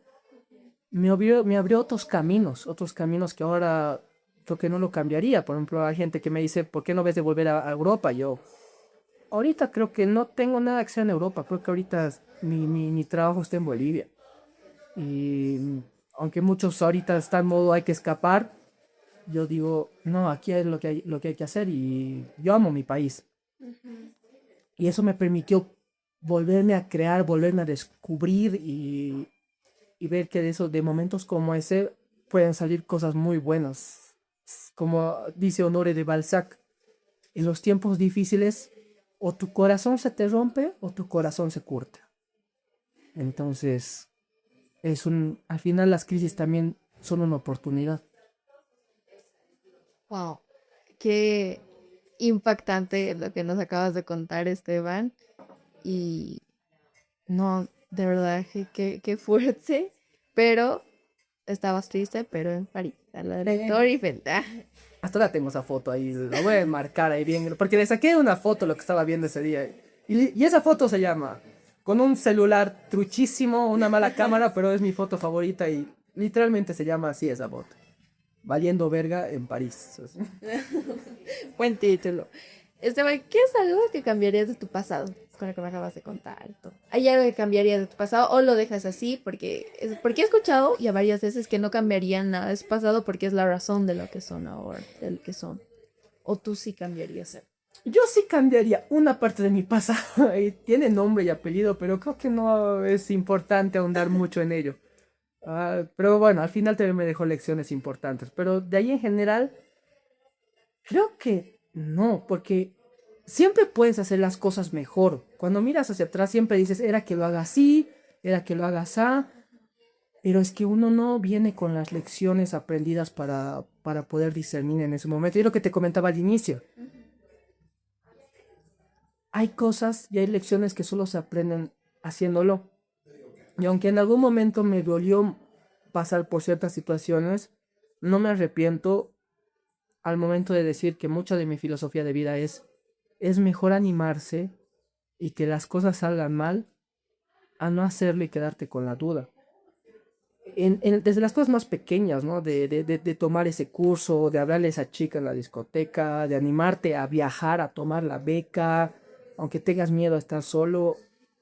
Me abrió otros caminos que ahora creo que no lo cambiaría. Por ejemplo, hay gente que me dice, ¿por qué no ves de volver a Europa? Yo, ahorita creo que no tengo nada que sea en Europa. Creo que ahorita mi trabajo está en Bolivia. Y aunque muchos ahorita están en modo hay que escapar, yo digo, no, aquí es lo que hay que hacer y yo amo mi país. Y eso me permitió volverme a crear, volverme a descubrir y ver que de eso, de momentos como ese, pueden salir cosas muy buenas. Como dice Honoré de Balzac, en los tiempos difíciles, o tu corazón se te rompe o tu corazón se curta. Entonces, al final las crisis también son una oportunidad. Wow, qué impactante lo que nos acabas de contar, Esteban. Y no, de verdad, qué fuerte. Pero estabas triste, pero en París, a la Eh, Torre Eiffel. Ah, Hasta ahora tengo esa foto ahí, la voy a enmarcar ahí bien, porque le saqué una foto lo que estaba viendo ese día. Y esa foto se llama, con un celular truchísimo, una mala cámara, pero es mi foto favorita y literalmente se llama así esa foto. Valiendo verga en París. buen título. Esteban, ¿qué es algo que cambiarías de tu pasado? Con lo que me acabas de contar. ¿Hay algo que cambiaría de tu pasado o lo dejas así? Porque he escuchado ya varias veces que no cambiarían nada de su pasado porque es la razón de lo que son ahora, de lo que son. O tú sí cambiarías algo. Yo sí cambiaría una parte de mi pasado. Y tiene nombre y apellido, pero creo que no es importante ahondar mucho en ello. Pero bueno, al final también me dejó lecciones importantes. Pero de ahí en general, creo que no, porque siempre puedes hacer las cosas mejor. Cuando miras hacia atrás, siempre dices, era que lo haga así, era que lo haga así. Pero es que uno no viene con las lecciones aprendidas para poder discernir en ese momento. Y lo que te comentaba al inicio. Hay cosas y hay lecciones que solo se aprenden haciéndolo. Y aunque en algún momento me dolió pasar por ciertas situaciones, no me arrepiento al momento de decir que mucha de mi filosofía de vida es mejor animarse y que las cosas salgan mal a no hacerlo y quedarte con la duda. Desde las cosas más pequeñas, ¿no? De tomar ese curso, de hablarle a esa chica en la discoteca, de animarte a viajar, a tomar la beca, aunque tengas miedo a estar solo,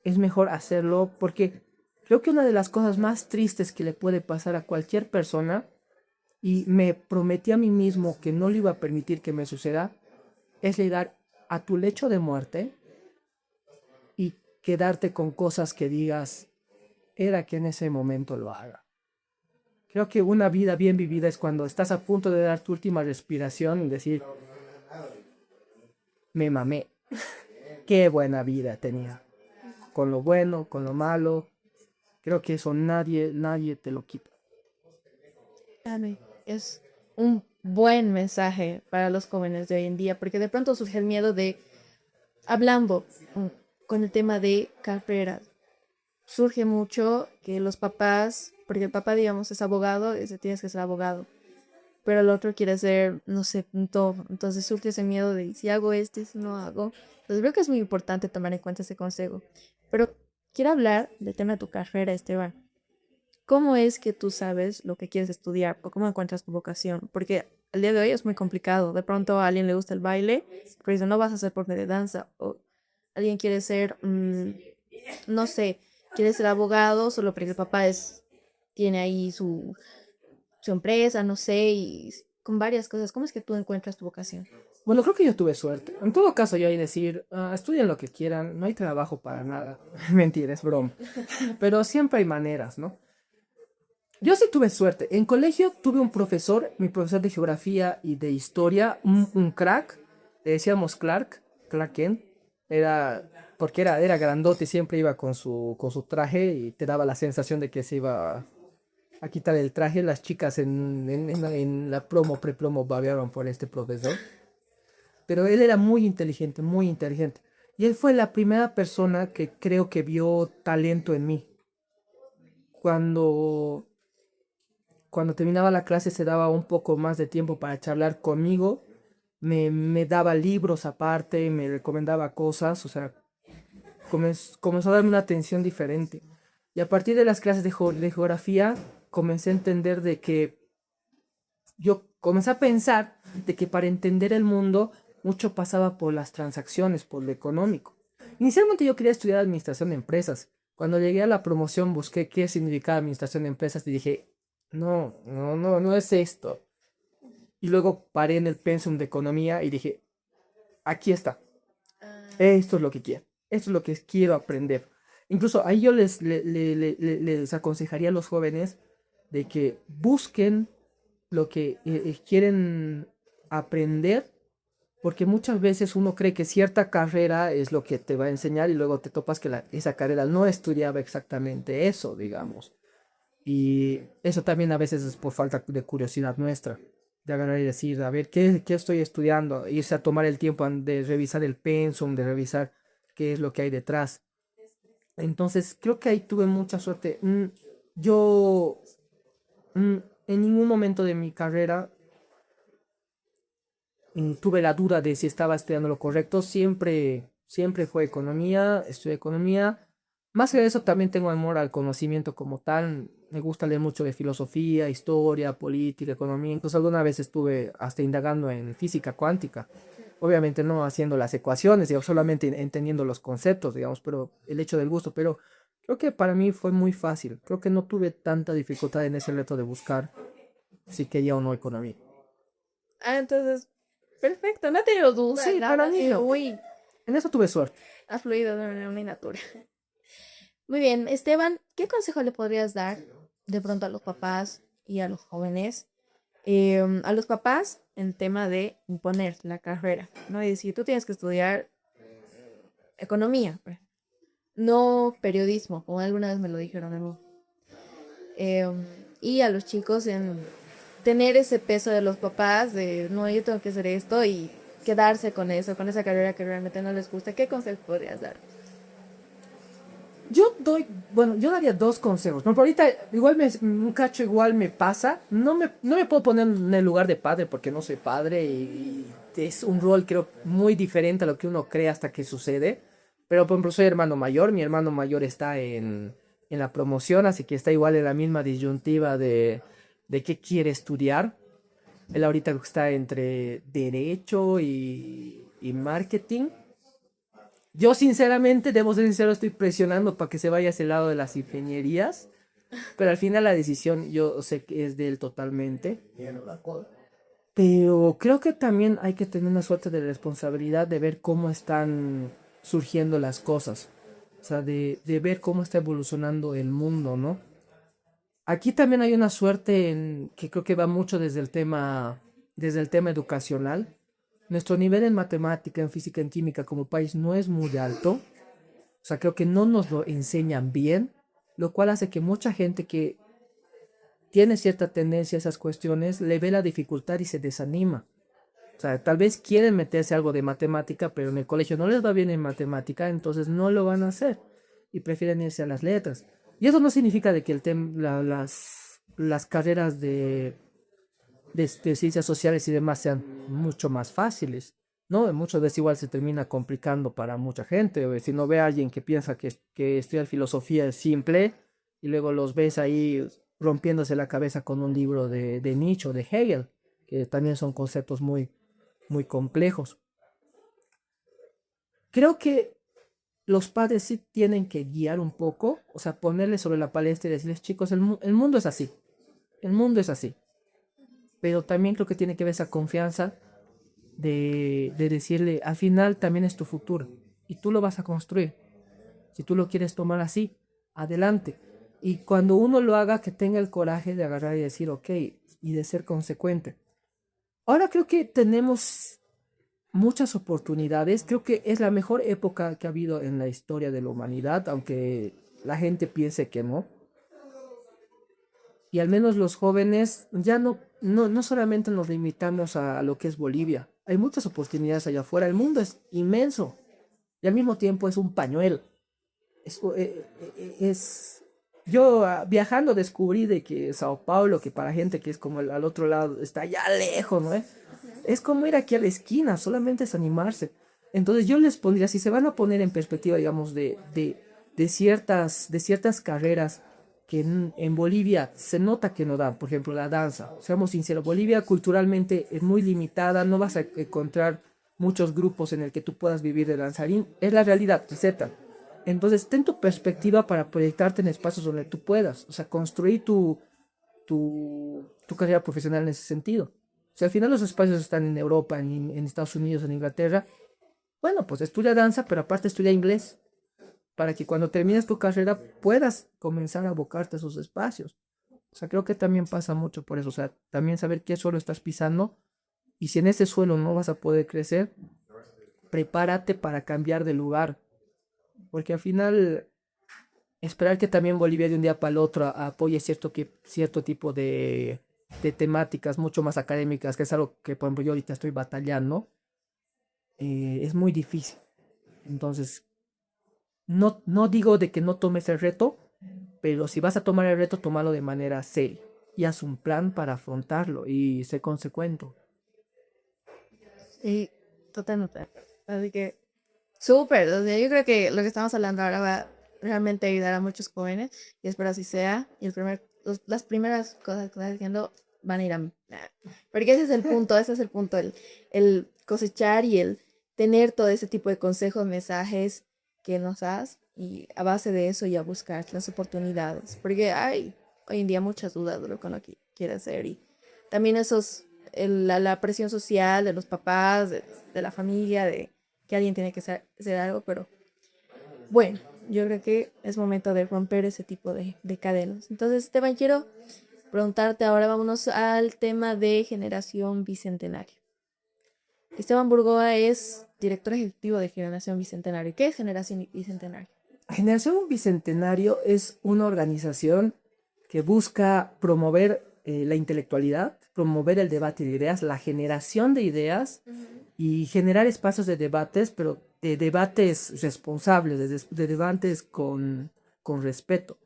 es mejor hacerlo porque creo que una de las cosas más tristes que le puede pasar a cualquier persona, y me prometí a mí mismo que no le iba a permitir que me suceda, es llegar a tu lecho de muerte y quedarte con cosas que digas, era que en ese momento lo haga. Creo que una vida bien vivida es cuando estás a punto de dar tu última respiración y decir, me mamé, qué buena vida tenía. Con lo bueno, con lo malo. Creo que eso nadie te lo quita. Claro, es un buen mensaje para los jóvenes de hoy en día, porque de pronto surge el miedo de, hablando con el tema de carreras, surge mucho que los papás, porque el papá, digamos, es abogado, dice, tienes que ser abogado, pero el otro quiere ser, no sé, pintor, entonces surge ese miedo de, si hago este, si no hago. Entonces creo que es muy importante tomar en cuenta ese consejo. Pero quiero hablar del tema de tu carrera, Esteban. ¿Cómo es que tú sabes lo que quieres estudiar o cómo encuentras tu vocación? Porque al día de hoy es muy complicado. De pronto a alguien le gusta el baile, pero dice, no vas a ser profe de danza. O alguien quiere ser, no sé, quiere ser abogado solo porque el papá tiene ahí su empresa, no sé, y con varias cosas. ¿Cómo es que tú encuentras tu vocación? Bueno, creo que yo tuve suerte. En todo caso, yo ahí decir, estudien lo que quieran, no hay trabajo para nada. Mentira, es broma. Pero siempre hay maneras, ¿no? Yo sí tuve suerte. En colegio tuve un profesor, mi profesor de geografía y de historia, un crack, le decíamos Clark Kent, porque era grandote, siempre iba con su traje y te daba la sensación de que se iba a quitar el traje. Las chicas en la prepromo babearon por este profesor, pero él era muy inteligente, muy inteligente. Y él fue la primera persona que creo que vio talento en mí. Cuando, cuando terminaba la clase se daba un poco más de tiempo para charlar conmigo, me daba libros aparte, me recomendaba cosas, o sea, comenzó a darme una atención diferente. Y a partir de las clases de geografía, comencé a entender de que yo comencé a pensar de que para entender el mundo, mucho pasaba por las transacciones, por lo económico. Inicialmente yo quería estudiar administración de empresas. Cuando llegué a la promoción busqué qué significaba administración de empresas y dije, no es esto. Y luego paré en el pensum de economía y dije, aquí está. Esto es lo que quiero. Esto es lo que quiero aprender. Incluso ahí yo les aconsejaría a los jóvenes de que busquen lo que quieren aprender, porque muchas veces uno cree que cierta carrera es lo que te va a enseñar y luego te topas que esa carrera no estudiaba exactamente eso, digamos. Y eso también a veces es por falta de curiosidad nuestra, de agarrar y decir, a ver, ¿qué estoy estudiando? Irse a tomar el tiempo de revisar el pensum, de revisar qué es lo que hay detrás. Entonces, creo que ahí tuve mucha suerte. Yo, mm, en ningún momento de mi carrera tuve la duda de si estaba estudiando lo correcto. Siempre fue economía, estudié economía. Más que de eso, también tengo amor al conocimiento como tal. Me gusta leer mucho de filosofía, historia, política, economía. Incluso alguna vez estuve hasta indagando en física cuántica. Obviamente no haciendo las ecuaciones, digamos, solamente entendiendo los conceptos, digamos, pero el hecho del gusto. Pero creo que para mí fue muy fácil. Creo que no tuve tanta dificultad en ese reto de buscar si quería o no economía. Entonces, perfecto, no he tenido dudas, Sí, la para verdad, mí no. uy, En eso tuve suerte. ha fluido de manera muy natural. Muy bien, Esteban, ¿qué consejo le podrías dar de pronto a los papás y a los jóvenes? A los papás en tema de imponer la carrera, ¿no? Y decir, tú tienes que estudiar economía, por ejemplo, no periodismo, como alguna vez me lo dijeron a mí. Em, y a los chicos en tener ese peso de los papás de, no, yo tengo que hacer esto y quedarse con eso, con esa carrera que realmente no les gusta. ¿Qué consejo podrías dar? Bueno, yo daría dos consejos. No, pero ahorita igual un cacho igual me pasa. No me puedo poner en el lugar de padre porque no soy padre y es un rol creo muy diferente a lo que uno cree hasta que sucede. Pero por ejemplo soy hermano mayor, mi hermano mayor está en la promoción, así que está igual en la misma disyuntiva de qué quiere estudiar. Él ahorita está entre derecho y marketing. Yo sinceramente, debo ser sincero, estoy presionando para que se vaya hacia el lado de las ingenierías, pero al final la decisión yo sé que es de él totalmente. Pero creo que también hay que tener una suerte de responsabilidad de ver cómo están surgiendo las cosas. O sea, de ver cómo está evolucionando el mundo, ¿no? Aquí también hay una suerte que creo que va mucho desde el tema educacional. Nuestro nivel en matemática, en física, en química como país no es muy alto. O sea, creo que no nos lo enseñan bien, lo cual hace que mucha gente que tiene cierta tendencia a esas cuestiones le ve la dificultad y se desanima. O sea, tal vez quieren meterse algo de matemática, pero en el colegio no les va bien en matemática, entonces no lo van a hacer y prefieren irse a las letras. Y eso no significa de que las carreras de ciencias sociales y demás sean mucho más fáciles, ¿no? Muchas veces igual se termina complicando para mucha gente. O si no ve a alguien que piensa que estudiar filosofía es simple y luego los ves ahí rompiéndose la cabeza con un libro de Nietzsche o de Hegel, que también son conceptos muy complejos. Creo que los padres sí tienen que guiar un poco, o sea, ponerles sobre la palestra y decirles, chicos, el mundo es así, el mundo es así. Pero también creo que tiene que ver esa confianza de decirle, al final también es tu futuro y tú lo vas a construir. Si tú lo quieres tomar así, adelante. Y cuando uno lo haga, que tenga el coraje de agarrar y decir, ok, y de ser consecuente. Ahora creo que tenemos muchas oportunidades. Creo que es la mejor época que ha habido en la historia de la humanidad, aunque la gente piense que no. Y al menos los jóvenes ya no solamente nos limitamos a lo que es Bolivia. Hay muchas oportunidades allá afuera. El mundo es inmenso y al mismo tiempo es un pañuelo. Es, es- yo viajando descubrí de que Sao Paulo, que para gente que es como al otro lado, está ya lejos, ¿no? Es como ir aquí a la esquina, solamente es animarse. Entonces yo les pondría, si se van a poner en perspectiva, digamos, de ciertas carreras que en Bolivia se nota que no dan, por ejemplo, la danza. Seamos sinceros, Bolivia culturalmente es muy limitada, no vas a encontrar muchos grupos en el que tú puedas vivir de danzarín. Es la realidad, receta. Entonces, ten tu perspectiva para proyectarte en espacios donde tú puedas, o sea, construir tu carrera profesional en ese sentido. Si al final los espacios están en Europa, en Estados Unidos, en Inglaterra, bueno, pues estudia danza, pero aparte estudia inglés, para que cuando termines tu carrera puedas comenzar a abocarte a esos espacios. O sea, creo que también pasa mucho por eso, o sea, también saber qué suelo estás pisando y si en ese suelo no vas a poder crecer, prepárate para cambiar de lugar, porque al final esperar que también Bolivia de un día para el otro apoye cierto tipo de temáticas mucho más académicas, que es algo que, por ejemplo, yo ahorita estoy batallando, es muy difícil. Entonces, no digo de que no tomes el reto, pero si vas a tomar el reto, tómalo de manera seria y haz un plan para afrontarlo y sé consecuente. Sí, totalmente. Así que, súper. O sea, yo creo que lo que estamos hablando ahora va realmente a ayudar a muchos jóvenes y espero así sea. Y las primeras cosas que estás diciendo van a ir a mí. Porque ese es el punto, el cosechar y el tener todo ese tipo de consejos, mensajes que nos das y a base de eso ya buscar las oportunidades. Porque hay hoy en día muchas dudas de lo que uno quiere hacer y también la presión social de los papás, de la familia, de que alguien tiene que hacer algo, pero bueno, yo creo que es momento de romper ese tipo de cadenas. Entonces, Esteban, quiero preguntarte ahora, vámonos al tema de generación bicentenario. Esteban Burgoa es director ejecutivo de Generación Bicentenario. ¿Qué es Generación Bicentenario? Generación Bicentenario es una organización que busca promover la intelectualidad, promover el debate de ideas, la generación de ideas y generar espacios de debates, pero de debates responsables, de debates con respeto.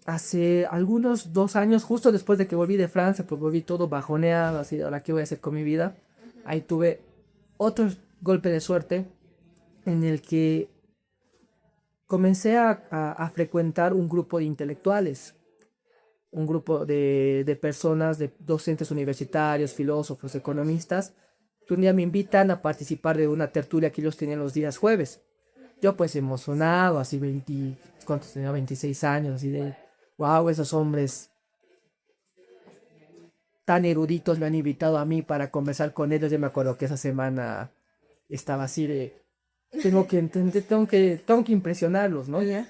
Hace algunos 2 años, justo después de que volví de Francia, pues volví todo bajoneado, así, ahora qué voy a hacer con mi vida. Ahí tuve otro golpe de suerte en el que comencé a frecuentar un grupo de intelectuales, un grupo de personas, de docentes universitarios, filósofos, economistas, que un día me invitan a participar de una tertulia que ellos tenían los días jueves. Yo pues emocionado, así 20, ¿cuántos tenía? 26 años, así de, wow, esos hombres tan eruditos me han invitado a mí para conversar con ellos. Yo me acuerdo que esa semana estaba así de, tengo que entender, tengo que impresionarlos, ¿no? Ya.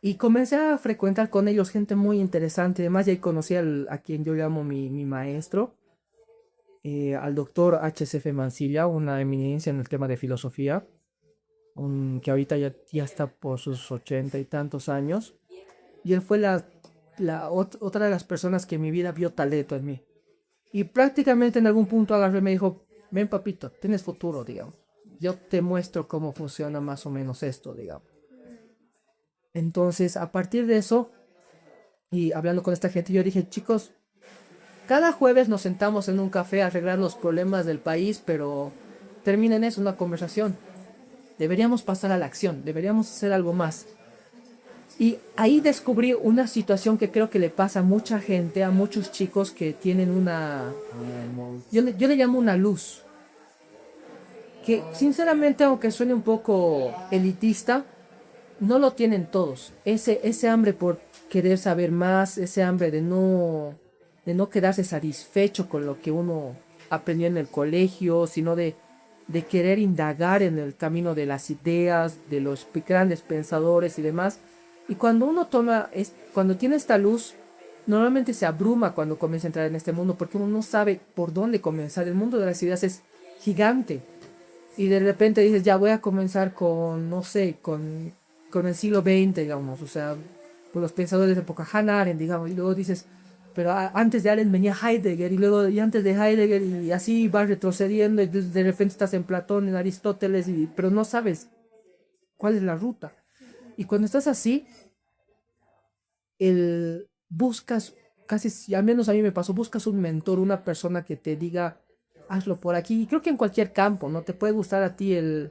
Y comencé a frecuentar con ellos gente muy interesante. Además, ya ahí conocí a quien yo llamo mi maestro, al doctor H.C.F. Mansilla, una eminencia en el tema de filosofía, que ahorita ya está por sus 80 y tantos años. Y él fue otra de las personas que en mi vida vio talento en mí. Y prácticamente en algún punto agarré y me dijo, ven papito, tienes futuro, digamos. Yo te muestro cómo funciona más o menos esto, digamos. Entonces, a partir de eso, y hablando con esta gente, yo dije, chicos, cada jueves nos sentamos en un café a arreglar los problemas del país, pero termina en eso, una conversación. Deberíamos pasar a la acción, deberíamos hacer algo más. Y ahí descubrí una situación que creo que le pasa a mucha gente, a muchos chicos que tienen yo le llamo una luz, que sinceramente, aunque suene un poco elitista, no lo tienen todos. Ese hambre por querer saber más, ese hambre de no quedarse satisfecho con lo que uno aprendió en el colegio, sino de querer indagar en el camino de las ideas, de los grandes pensadores y demás. Y cuando cuando tiene esta luz, normalmente se abruma cuando comienza a entrar en este mundo, porque uno no sabe por dónde comenzar. El mundo de las ideas es gigante. Y de repente dices, ya voy a comenzar con, no sé, con el siglo XX, digamos, o sea, con los pensadores de época, Hannah Arendt, digamos, y luego dices, pero antes de Arendt venía Heidegger, y luego, y antes de Heidegger, y así vas retrocediendo, y de repente estás en Platón, en Aristóteles, pero no sabes cuál es la ruta. Y cuando estás así, buscas, casi, al menos a mí me pasó, buscas un mentor, una persona que te diga, hazlo por aquí. Y creo que en cualquier campo, ¿no? Te puede gustar a ti el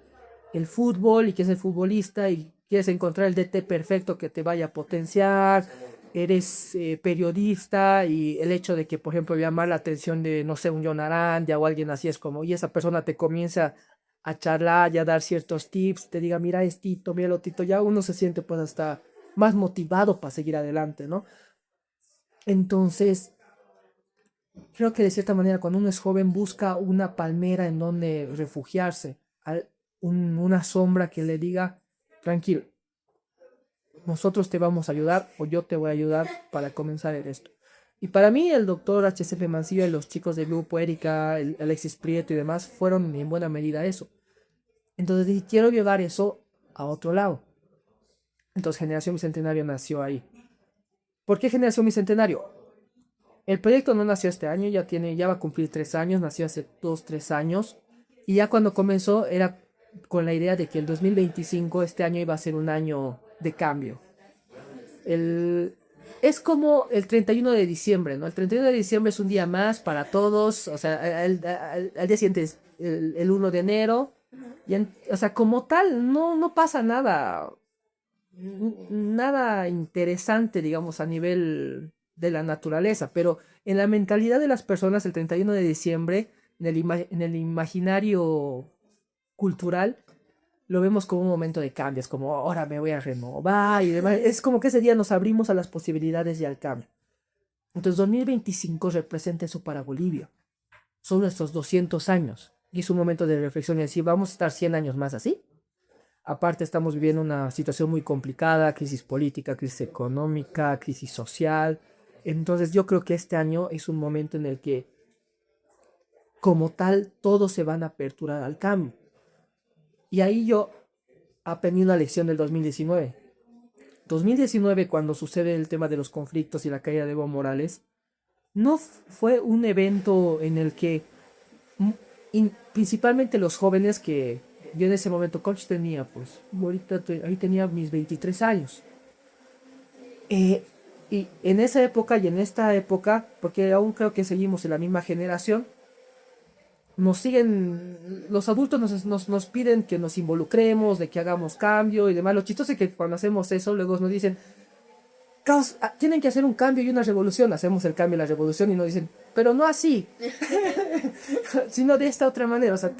fútbol y que es el futbolista y quieres encontrar el DT perfecto que te vaya a potenciar. Eres periodista y el hecho de que, por ejemplo, llamar la atención de, no sé, un John Aranda o alguien así es como, y esa persona te comienza a charlar y a dar ciertos tips, te diga, mira estito, mira lo tito, ya uno se siente pues hasta más motivado para seguir adelante, ¿no? Entonces, creo que de cierta manera cuando uno es joven busca una palmera en donde refugiarse, una sombra que le diga, tranquilo, nosotros te vamos a ayudar o yo te voy a ayudar para comenzar en esto. Y para mí el doctor H.C.P. Mancilla y los chicos de Grupo Erika, el Alexis Prieto y demás fueron en buena medida eso. Entonces dije, quiero llevar eso a otro lado. Entonces Generación Bicentenario nació ahí. ¿Por qué Generación Bicentenario? El proyecto no nació este año, ya va a cumplir 3 años, nació hace 2, 3 años. Y ya cuando comenzó era con la idea de que el 2025, este año iba a ser un año de cambio. El, es como el 31 de diciembre, ¿no? El 31 de diciembre es un día más para todos, o sea, al día siguiente es el 1 de enero. O sea, como tal, no pasa nada interesante, digamos, a nivel de la naturaleza, pero en la mentalidad de las personas, el 31 de diciembre, en el imaginario cultural, lo vemos como un momento de cambio, es como ahora me voy a renovar y demás. Es como que ese día nos abrimos a las posibilidades y al cambio. Entonces 2025 representa eso para Bolivia. Son nuestros 200 años y es un momento de reflexión y decir, vamos a estar 100 años más así. Aparte estamos viviendo una situación muy complicada, crisis política, crisis económica, crisis social. Entonces yo creo que este año es un momento en el que como tal todos se van a aperturar al cambio. Y ahí yo aprendí una lección del 2019. 2019, cuando sucede el tema de los conflictos y la caída de Evo Morales, no fue un evento en el que principalmente los jóvenes que yo en ese momento coach tenía, pues ahorita ahí tenía mis 23 años. Eh, y en esa época y en esta época, porque aún creo que seguimos en la misma generación, los adultos nos piden que nos involucremos, de que hagamos cambio y demás. Lo chistoso es que cuando hacemos eso, luego nos dicen, tienen que hacer un cambio y una revolución. Hacemos el cambio y la revolución y nos dicen, pero no así, sino de esta otra manera. O sea,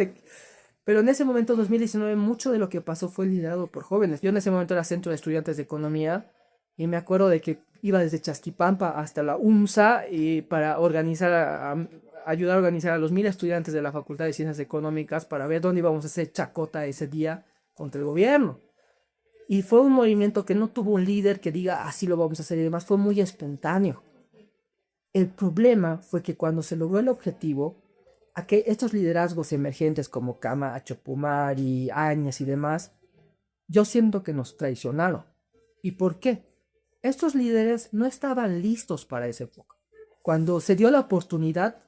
pero en ese momento, 2019, mucho de lo que pasó fue liderado por jóvenes. Yo en ese momento era centro de estudiantes de economía y me acuerdo de que iba desde Chasquipampa hasta la UMSA y para ayudar a organizar a los 1000 estudiantes de la Facultad de Ciencias Económicas para ver dónde íbamos a hacer chacota ese día contra el gobierno. Y fue un movimiento que no tuvo un líder que diga así lo vamos a hacer y demás, fue muy espontáneo. El problema fue que cuando se logró el objetivo, a que estos liderazgos emergentes como Camacho, Pumari, Áñez y demás, yo siento que nos traicionaron. ¿Y por qué? Estos líderes no estaban listos para esa época. Cuando se dio la oportunidad,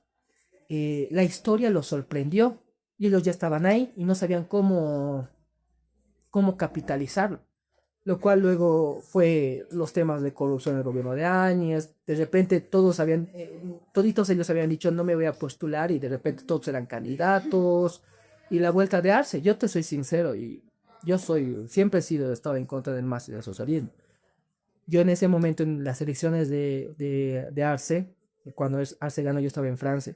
la historia los sorprendió y ellos ya estaban ahí y no sabían cómo capitalizarlo. Lo cual luego fue los temas de corrupción del gobierno de Áñez. De repente toditos ellos habían dicho no me voy a postular y de repente todos eran candidatos. Y la vuelta de Arce, yo te soy sincero y siempre he estado en contra del MAS y del socialismo. Yo en ese momento en las elecciones de Arce, cuando Arce ganó yo estaba en Francia.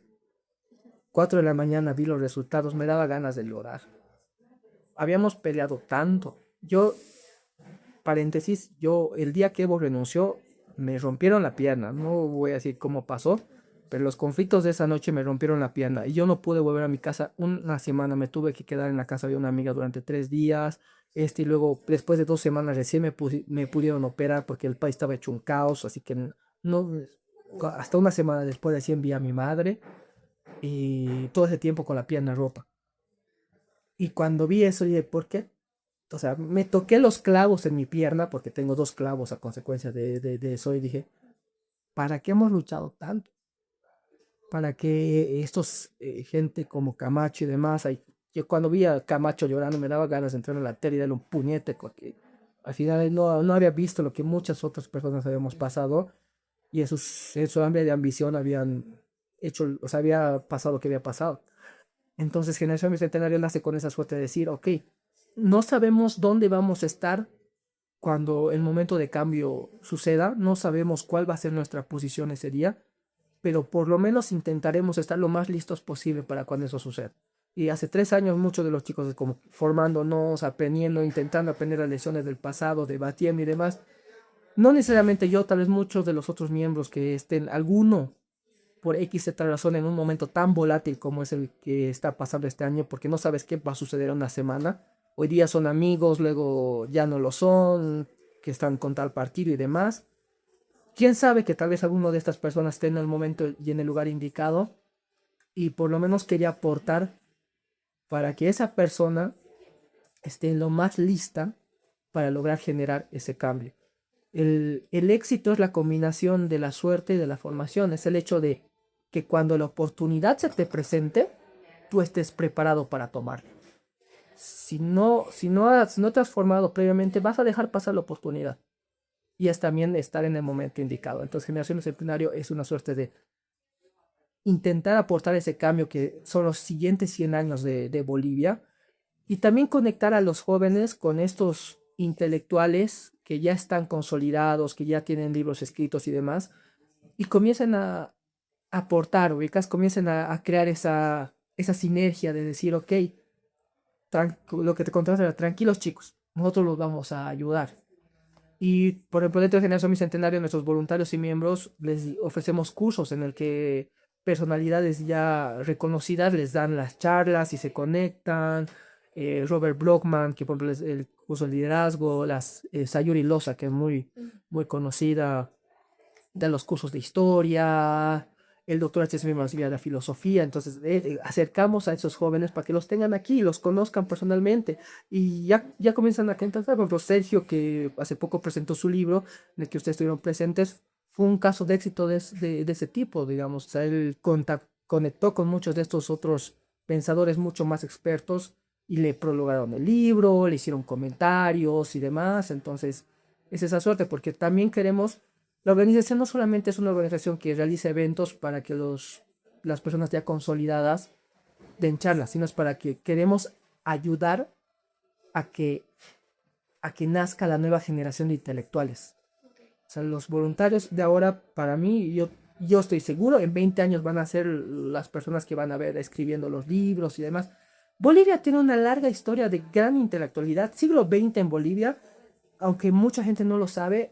4 de la mañana vi los resultados, me daba ganas de llorar. Habíamos peleado tanto. Paréntesis, yo el día que Evo renunció me rompieron la pierna, no voy a decir cómo pasó, pero los conflictos de esa noche me rompieron la pierna y yo no pude volver a mi casa una semana, me tuve que quedar en la casa de una amiga durante 3 días, y luego después de 2 semanas recién me pudieron operar porque el país estaba hecho un caos, así que no, hasta una semana después recién vi a mi madre y todo ese tiempo con la pierna rota. Y cuando vi eso, dije, ¿por qué? O sea, me toqué los clavos en mi pierna, porque tengo dos clavos a consecuencia de eso, y dije, ¿para qué hemos luchado tanto? Para que estos, gente como Camacho y demás, yo cuando vi a Camacho llorando me daba ganas de entrar en la tele y darle un puñete, porque al final él no había visto lo que muchas otras personas habíamos pasado, y en su hambre de ambición habían hecho, o sea, había pasado lo que había pasado. Entonces, Generación Bicentenario nace con esa suerte de decir, ok, no sabemos dónde vamos a estar cuando el momento de cambio suceda, no sabemos cuál va a ser nuestra posición ese día, pero por lo menos intentaremos estar lo más listos posible para cuando eso suceda. Y hace 3 años muchos de los chicos como formándonos, aprendiendo, intentando aprender las lecciones del pasado, debatiendo y demás. No necesariamente yo, tal vez muchos de los otros miembros que estén, alguno por X z razón en un momento tan volátil como es el que está pasando este año, porque no sabes qué va a suceder en una semana. Hoy día son amigos, luego ya no lo son, que están con tal partido y demás. Quién sabe que tal vez alguno de estas personas esté en el momento y en el lugar indicado, y por lo menos quería aportar para que esa persona esté lo más lista para lograr generar ese cambio. El éxito es la combinación de la suerte y de la formación, es el hecho de que cuando la oportunidad se te presente, tú estés preparado para tomarla. Si no te has formado previamente, vas a dejar pasar la oportunidad. Y es también estar en el momento indicado. Entonces, Generación Centenario es una suerte de intentar aportar ese cambio que son los siguientes 100 años de Bolivia, y también conectar a los jóvenes con estos intelectuales que ya están consolidados, que ya tienen libros escritos y demás, y comiencen a aportar, ubicas, comiencen a crear esa sinergia de decir, ok, lo que te contaste era, tranquilos chicos, nosotros los vamos a ayudar. Y por el proyecto de Generación Bicentenario, nuestros voluntarios y miembros les ofrecemos cursos en el que personalidades ya reconocidas les dan las charlas y se conectan. Robert Blockman, que por ejemplo es el curso de liderazgo, Sayuri Loza, que es muy conocida, da los cursos de historia, el doctor H. más de la filosofía. Entonces, acercamos a esos jóvenes para que los tengan aquí, los conozcan personalmente, y ya comienzan a cantar. Por ejemplo, Sergio, que hace poco presentó su libro, en el que ustedes estuvieron presentes, fue un caso de éxito de ese tipo, digamos. O sea, él conectó con muchos de estos otros pensadores mucho más expertos y le prologaron el libro, le hicieron comentarios y demás. Entonces, es esa suerte, porque también queremos la organización no solamente es una organización que realiza eventos para que las personas ya consolidadas den charlas, sino es para que queremos ayudar a que, a que nazca la nueva generación de intelectuales. O sea, los voluntarios de ahora, para mí, yo estoy seguro, en 20 años van a ser las personas que van a ver escribiendo los libros y demás. Bolivia tiene una larga historia de gran intelectualidad. Siglo XX en Bolivia, aunque mucha gente no lo sabe,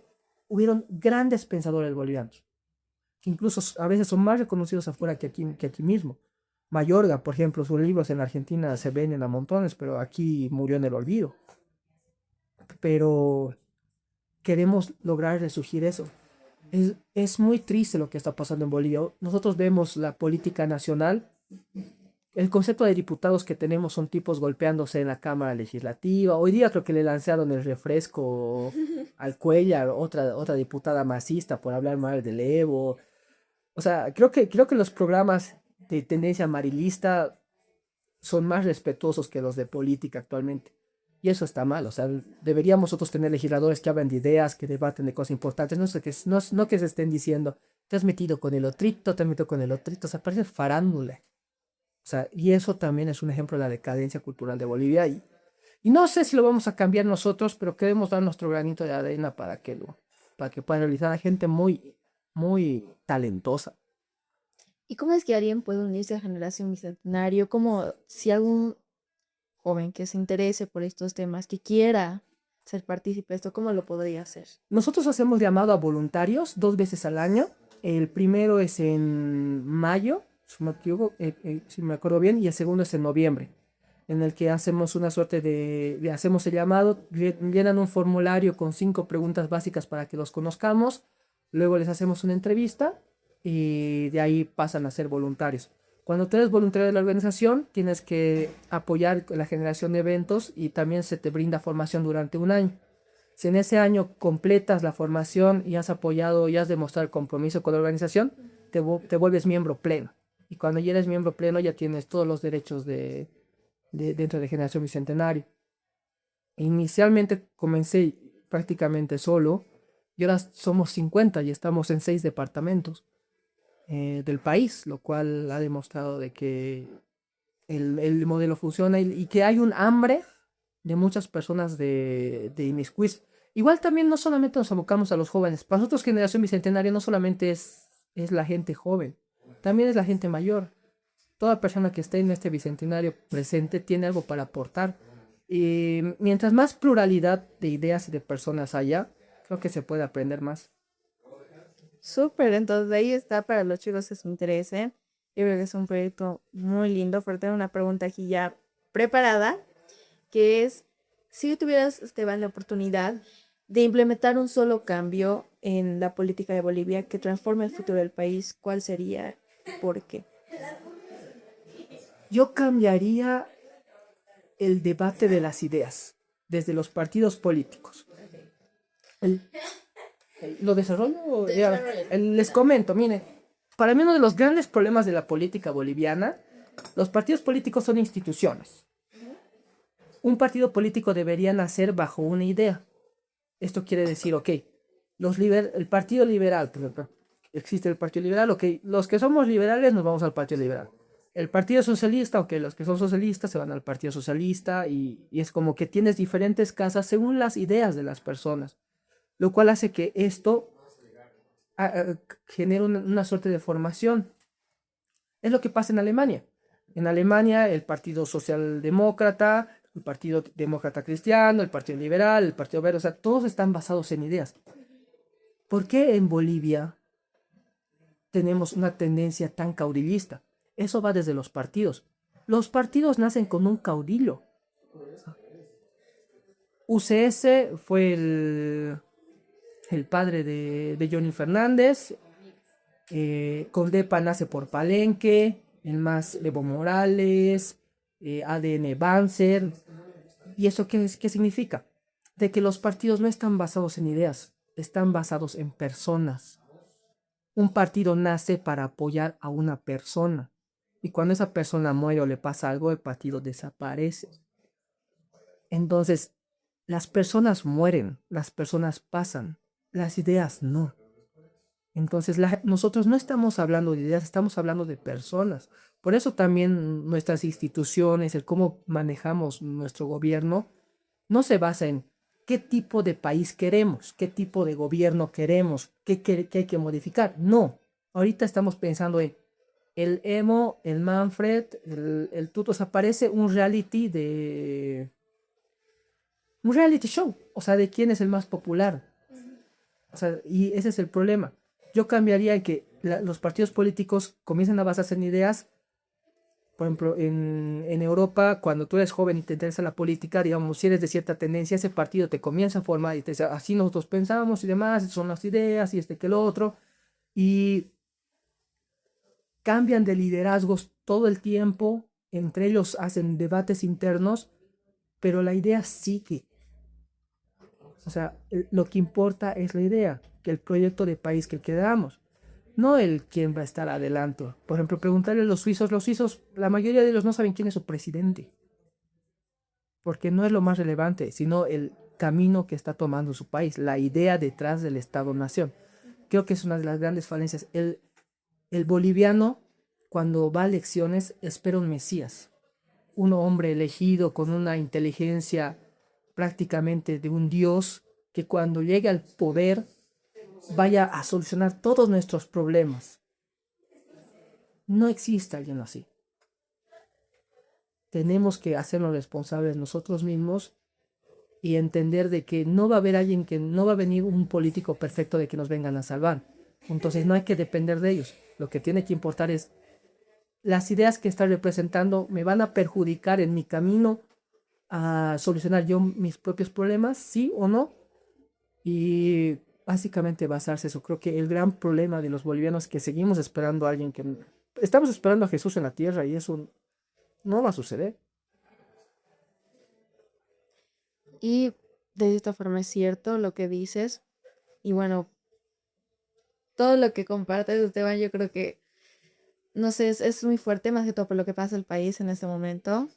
hubieron grandes pensadores bolivianos, que incluso a veces son más reconocidos afuera que aquí mismo. Mayorga, por ejemplo, sus libros en Argentina se venden a montones, pero aquí murió en el olvido. Pero queremos lograr resurgir eso. Es muy triste lo que está pasando en Bolivia. Nosotros vemos la política nacional. El concepto de diputados que tenemos son tipos golpeándose en la Cámara Legislativa. Hoy día creo que le lanzaron el refresco al Cuellar, otra diputada masista, por hablar mal del Evo. O sea, creo que los programas de tendencia amarillista son más respetuosos que los de política actualmente. Y eso está mal. O sea, deberíamos nosotros tener legisladores que hablan de ideas, que debaten de cosas importantes. No, sé que, no que se estén diciendo, te has metido con el otrito, te has metido con el otrito. O sea, parece farándula. O sea, y eso también es un ejemplo de la decadencia cultural de Bolivia. Y no sé si lo vamos a cambiar nosotros, pero queremos dar nuestro granito de arena para que pueda realizar a gente muy talentosa. ¿Y cómo es que alguien puede unirse a Generación Bicentenario? Como si algún joven que se interese por estos temas, que quiera ser partícipe de esto, ¿cómo lo podría hacer? Nosotros hacemos llamado a voluntarios 2 veces al año. El primero es en mayo, si me acuerdo bien, y el segundo es en noviembre, en el que hacemos una suerte le hacemos el llamado, llenan un formulario con 5 preguntas básicas para que los conozcamos, luego les hacemos una entrevista y de ahí pasan a ser voluntarios. Cuando tú eres voluntario de la organización, tienes que apoyar la generación de eventos y también se te brinda formación durante un año. Si en ese año completas la formación y has apoyado y has demostrado el compromiso con la organización, te vuelves miembro pleno. Y cuando ya eres miembro pleno, ya tienes todos los derechos dentro de Generación Bicentenario. Inicialmente comencé prácticamente solo y ahora somos 50 y estamos en 6 departamentos del país, lo cual ha demostrado de que el modelo funciona y que hay un hambre de muchas personas de inmiscuirse. Igual también no solamente nos abocamos a los jóvenes, para nosotros Generación Bicentenaria no solamente es la gente joven, también es la gente mayor. Toda persona que esté en este bicentenario presente tiene algo para aportar. Y mientras más pluralidad de ideas y de personas haya, creo que se puede aprender más. Súper, entonces ahí está para los chicos que se interesen. Yo creo que es un proyecto muy lindo, pero tengo una pregunta aquí ya preparada, que es, si tuvieras, Esteban, la oportunidad de implementar un solo cambio en la política de Bolivia que transforme el futuro del país, ¿cuál sería y por qué? Yo cambiaría el debate de las ideas desde los partidos políticos. El- ¿Lo desarrollo? Ya, les comento, mire, para mí uno de los grandes problemas de la política boliviana, los partidos políticos son instituciones. Un partido político debería nacer bajo una idea. Esto quiere decir, ok, el Partido Liberal, por ejemplo, existe el Partido Liberal, ok, los que somos liberales nos vamos al Partido Liberal. El Partido Socialista, ok, los que son socialistas se van al Partido Socialista y es como que tienes diferentes casas según las ideas de las personas, lo cual hace que esto genere una suerte de formación. Es lo que pasa en Alemania. En Alemania, el Partido Socialdemócrata, el Partido Demócrata Cristiano, el Partido Liberal, el Partido Verde, o sea, todos están basados en ideas. ¿Por qué en Bolivia tenemos una tendencia tan caudillista? Eso va desde los partidos. Los partidos nacen con un caudillo. UCS fue el padre de Johnny Fernández. Condepa nace por Palenque, el más Evo Morales, ADN Banzer. ¿Y eso qué significa? De que los partidos no están basados en ideas, están basados en personas. Un partido nace para apoyar a una persona. Y cuando esa persona muere o le pasa algo, el partido desaparece. Entonces, las personas mueren, las personas pasan, las ideas no. Entonces, nosotros no estamos hablando de ideas, estamos hablando de personas. Por eso también nuestras instituciones, el cómo manejamos nuestro gobierno, no se basa en qué tipo de país queremos, qué tipo de gobierno queremos, qué hay que modificar. No, ahorita estamos pensando en el Emo, el Manfred, el Tuto, o sea, parece un reality show, o sea, de quién es el más popular. O sea, y ese es el problema. Yo cambiaría en que los partidos políticos comiencen a basarse en ideas. Por ejemplo, en Europa, cuando tú eres joven y te interesa la política, digamos, si eres de cierta tendencia, ese partido te comienza a formar y te dice, así nosotros pensamos y demás, son las ideas y este que lo otro. Y cambian de liderazgos todo el tiempo, entre ellos hacen debates internos, pero la idea sigue. O sea, lo que importa es la idea, que el proyecto de país que queramos, no el quién va a estar adelante. Por ejemplo, preguntarle a los suizos, la mayoría de ellos no saben quién es su presidente, porque no es lo más relevante, sino el camino que está tomando su país, la idea detrás del Estado-Nación. Creo que es una de las grandes falencias. El boliviano, cuando va a elecciones, espera un Mesías, un hombre elegido con una inteligencia prácticamente de un dios que cuando llegue al poder vaya a solucionar todos nuestros problemas. No existe alguien así. Tenemos que hacernos responsables nosotros mismos y entender de que no va a haber alguien que no va a venir un político perfecto de que nos vengan a salvar. Entonces no hay que depender de ellos. Lo que tiene que importar es las ideas que están representando me van a perjudicar en mi camino a solucionar yo mis propios problemas, sí o no. Y básicamente basarse eso. Creo que el gran problema de los bolivianos es que seguimos esperando a alguien estamos esperando a Jesús en la tierra y eso no va a suceder. Y de esta forma es cierto lo que dices. Y bueno, todo lo que compartes, Esteban, yo creo que, no sé, es muy fuerte, más que todo por lo que pasa en el país en este momento,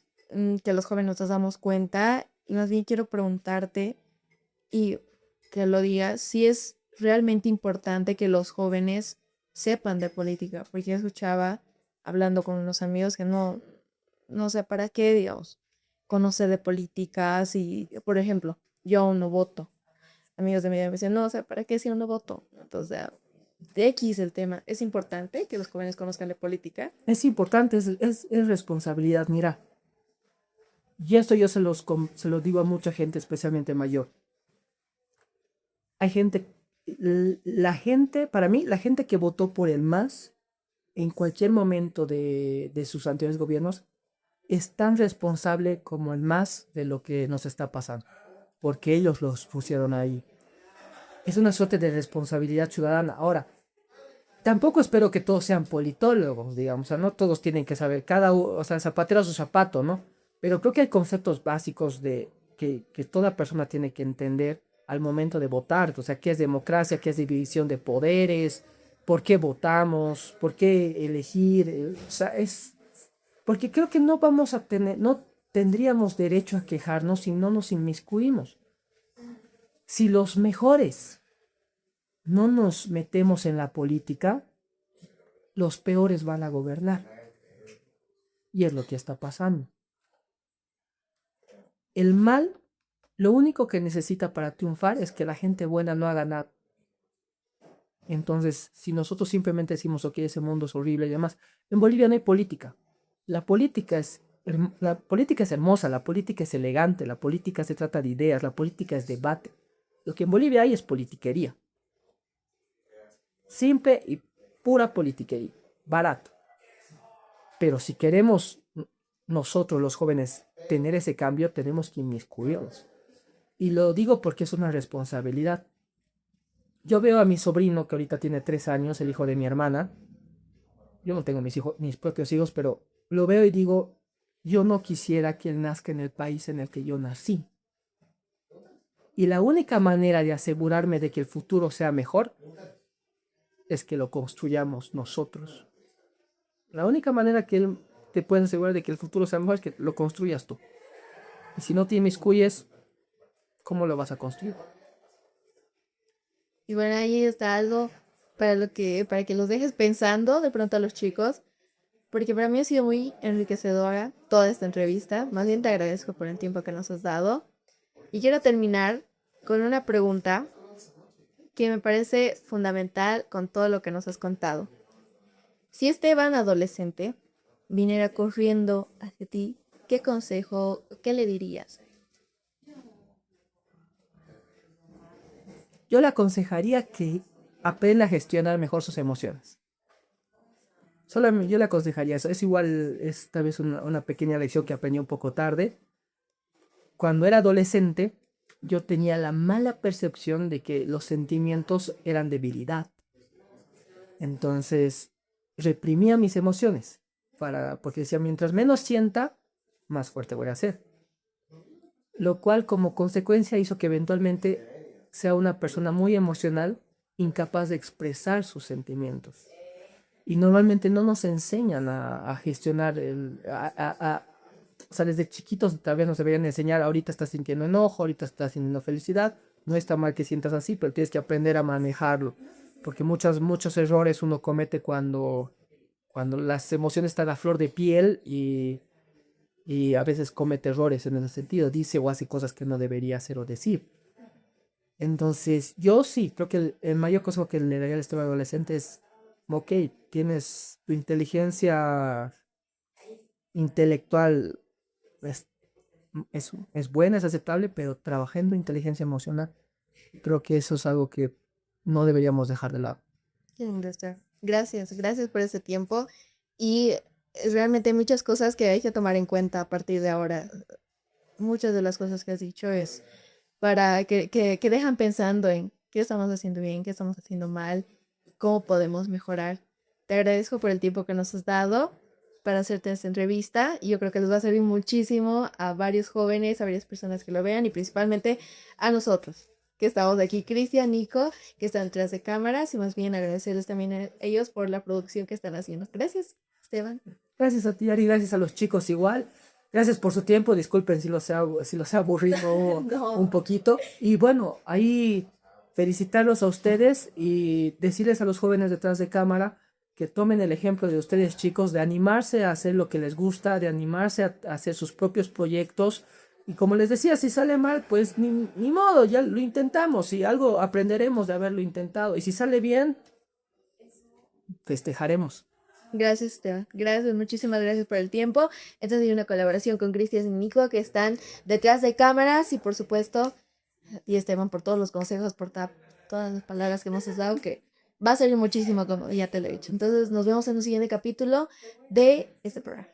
que los jóvenes nos damos cuenta. Y más bien quiero preguntarte y que lo digas, si es realmente importante que los jóvenes sepan de política, porque yo escuchaba hablando con unos amigos que no sé para qué, digamos, conocer de políticas y, por ejemplo, yo aún no voto. Amigos de mi edad me dicen, no sé para qué si aún no voto. Entonces, de X el tema. Es importante que los jóvenes conozcan de política. Es importante, es responsabilidad. Mira, y esto yo se lo digo a mucha gente, especialmente mayor. Hay gente, la gente, para mí, la gente que votó por el MAS en cualquier momento de sus anteriores gobiernos es tan responsable como el MAS de lo que nos está pasando, porque ellos los pusieron ahí. Es una suerte de responsabilidad ciudadana. Ahora, tampoco espero que todos sean politólogos, digamos, o sea, no todos tienen que saber, o sea, zapatero a su zapato, ¿no? Pero creo que hay conceptos básicos que toda persona tiene que entender al momento de votar, o sea, qué es democracia, qué es división de poderes, por qué votamos, por qué elegir, o sea, porque creo que no tendríamos derecho a quejarnos si no nos inmiscuimos. Si los mejores no nos metemos en la política, los peores van a gobernar. Y es lo que está pasando. El mal, lo único que necesita para triunfar es que la gente buena no haga nada. Entonces, si nosotros simplemente decimos, ok, ese mundo es horrible y demás, en Bolivia no hay política. La política es hermosa, la política es elegante, la política se trata de ideas, la política es debate. Lo que en Bolivia hay es politiquería. Simple y pura politiquería. Barato. Pero si queremos nosotros los jóvenes tener ese cambio, tenemos que inmiscuirnos. Y lo digo porque es una responsabilidad. Yo veo a mi sobrino que ahorita tiene 3 años, el hijo de mi hermana. Yo no tengo mis propios hijos, pero lo veo y digo, yo no quisiera que él nazca en el país en el que yo nací. Y la única manera de asegurarme de que el futuro sea mejor es que lo construyamos nosotros. La única manera que él te puede asegurar de que el futuro sea mejor es que lo construyas tú. Y si no te inmiscuyes, ¿cómo lo vas a construir? Y bueno, ahí está algo para que los dejes pensando de pronto a los chicos, porque para mí ha sido muy enriquecedora toda esta entrevista. Más bien te agradezco por el tiempo que nos has dado. Y quiero terminar con una pregunta que me parece fundamental con todo lo que nos has contado. Si Esteban, adolescente, viniera corriendo hacia ti, ¿qué consejo, qué le dirías? Yo le aconsejaría que aprenda a gestionar mejor sus emociones. Yo le aconsejaría eso. Es igual, es tal vez una pequeña lección que aprendí un poco tarde. Cuando era adolescente, yo tenía la mala percepción de que los sentimientos eran debilidad. Entonces, reprimía mis emociones. Porque decía, mientras menos sienta, más fuerte voy a ser. Lo cual como consecuencia hizo que eventualmente sea una persona muy emocional, incapaz de expresar sus sentimientos. Y normalmente no nos enseñan a gestionar o sea, desde chiquitos tal vez nos deberían enseñar, ahorita estás sintiendo enojo, ahorita estás sintiendo felicidad, no está mal que sientas así, pero tienes que aprender a manejarlo, porque muchos errores uno comete cuando las emociones están a flor de piel y a veces comete errores en ese sentido, dice o hace cosas que no debería hacer o decir. Entonces, yo sí, creo que el mayor consejo que le daría al este adolescente es, ok, tienes tu inteligencia intelectual, es, es buena, es aceptable, pero trabajando inteligencia emocional, creo que eso es algo que no deberíamos dejar de lado. Qué lindo, Esther. Gracias, gracias por ese tiempo. Y realmente hay muchas cosas que hay que tomar en cuenta a partir de ahora. Muchas de las cosas que has dicho es para que dejan pensando en qué estamos haciendo bien, qué estamos haciendo mal, cómo podemos mejorar. Te agradezco por el tiempo que nos has dado para hacerte esta entrevista y yo creo que les va a servir muchísimo a varios jóvenes, a varias personas que lo vean y principalmente a nosotros que estamos aquí, Cristian, Nico, que están detrás de cámaras y más bien agradecerles también a ellos por la producción que están haciendo. Gracias, Esteban. Gracias a ti, Ari, gracias a los chicos igual. Gracias por su tiempo, disculpen si los he aburrido No. un poquito. Y bueno, ahí felicitarlos a ustedes y decirles a los jóvenes detrás de cámara que tomen el ejemplo de ustedes chicos, de animarse a hacer lo que les gusta, de animarse a hacer sus propios proyectos. Y como les decía, si sale mal, pues ni modo, ya lo intentamos y algo aprenderemos de haberlo intentado. Y si sale bien, festejaremos. Gracias, Esteban. Gracias, muchísimas gracias por el tiempo. Esta ha sido una colaboración con Cristian y Nico que están detrás de cámaras y por supuesto, y Esteban por todos los consejos, por todas las palabras que nos has dado, que va a servir muchísimo, como ya te lo he dicho. Entonces, nos vemos en un siguiente capítulo de este programa.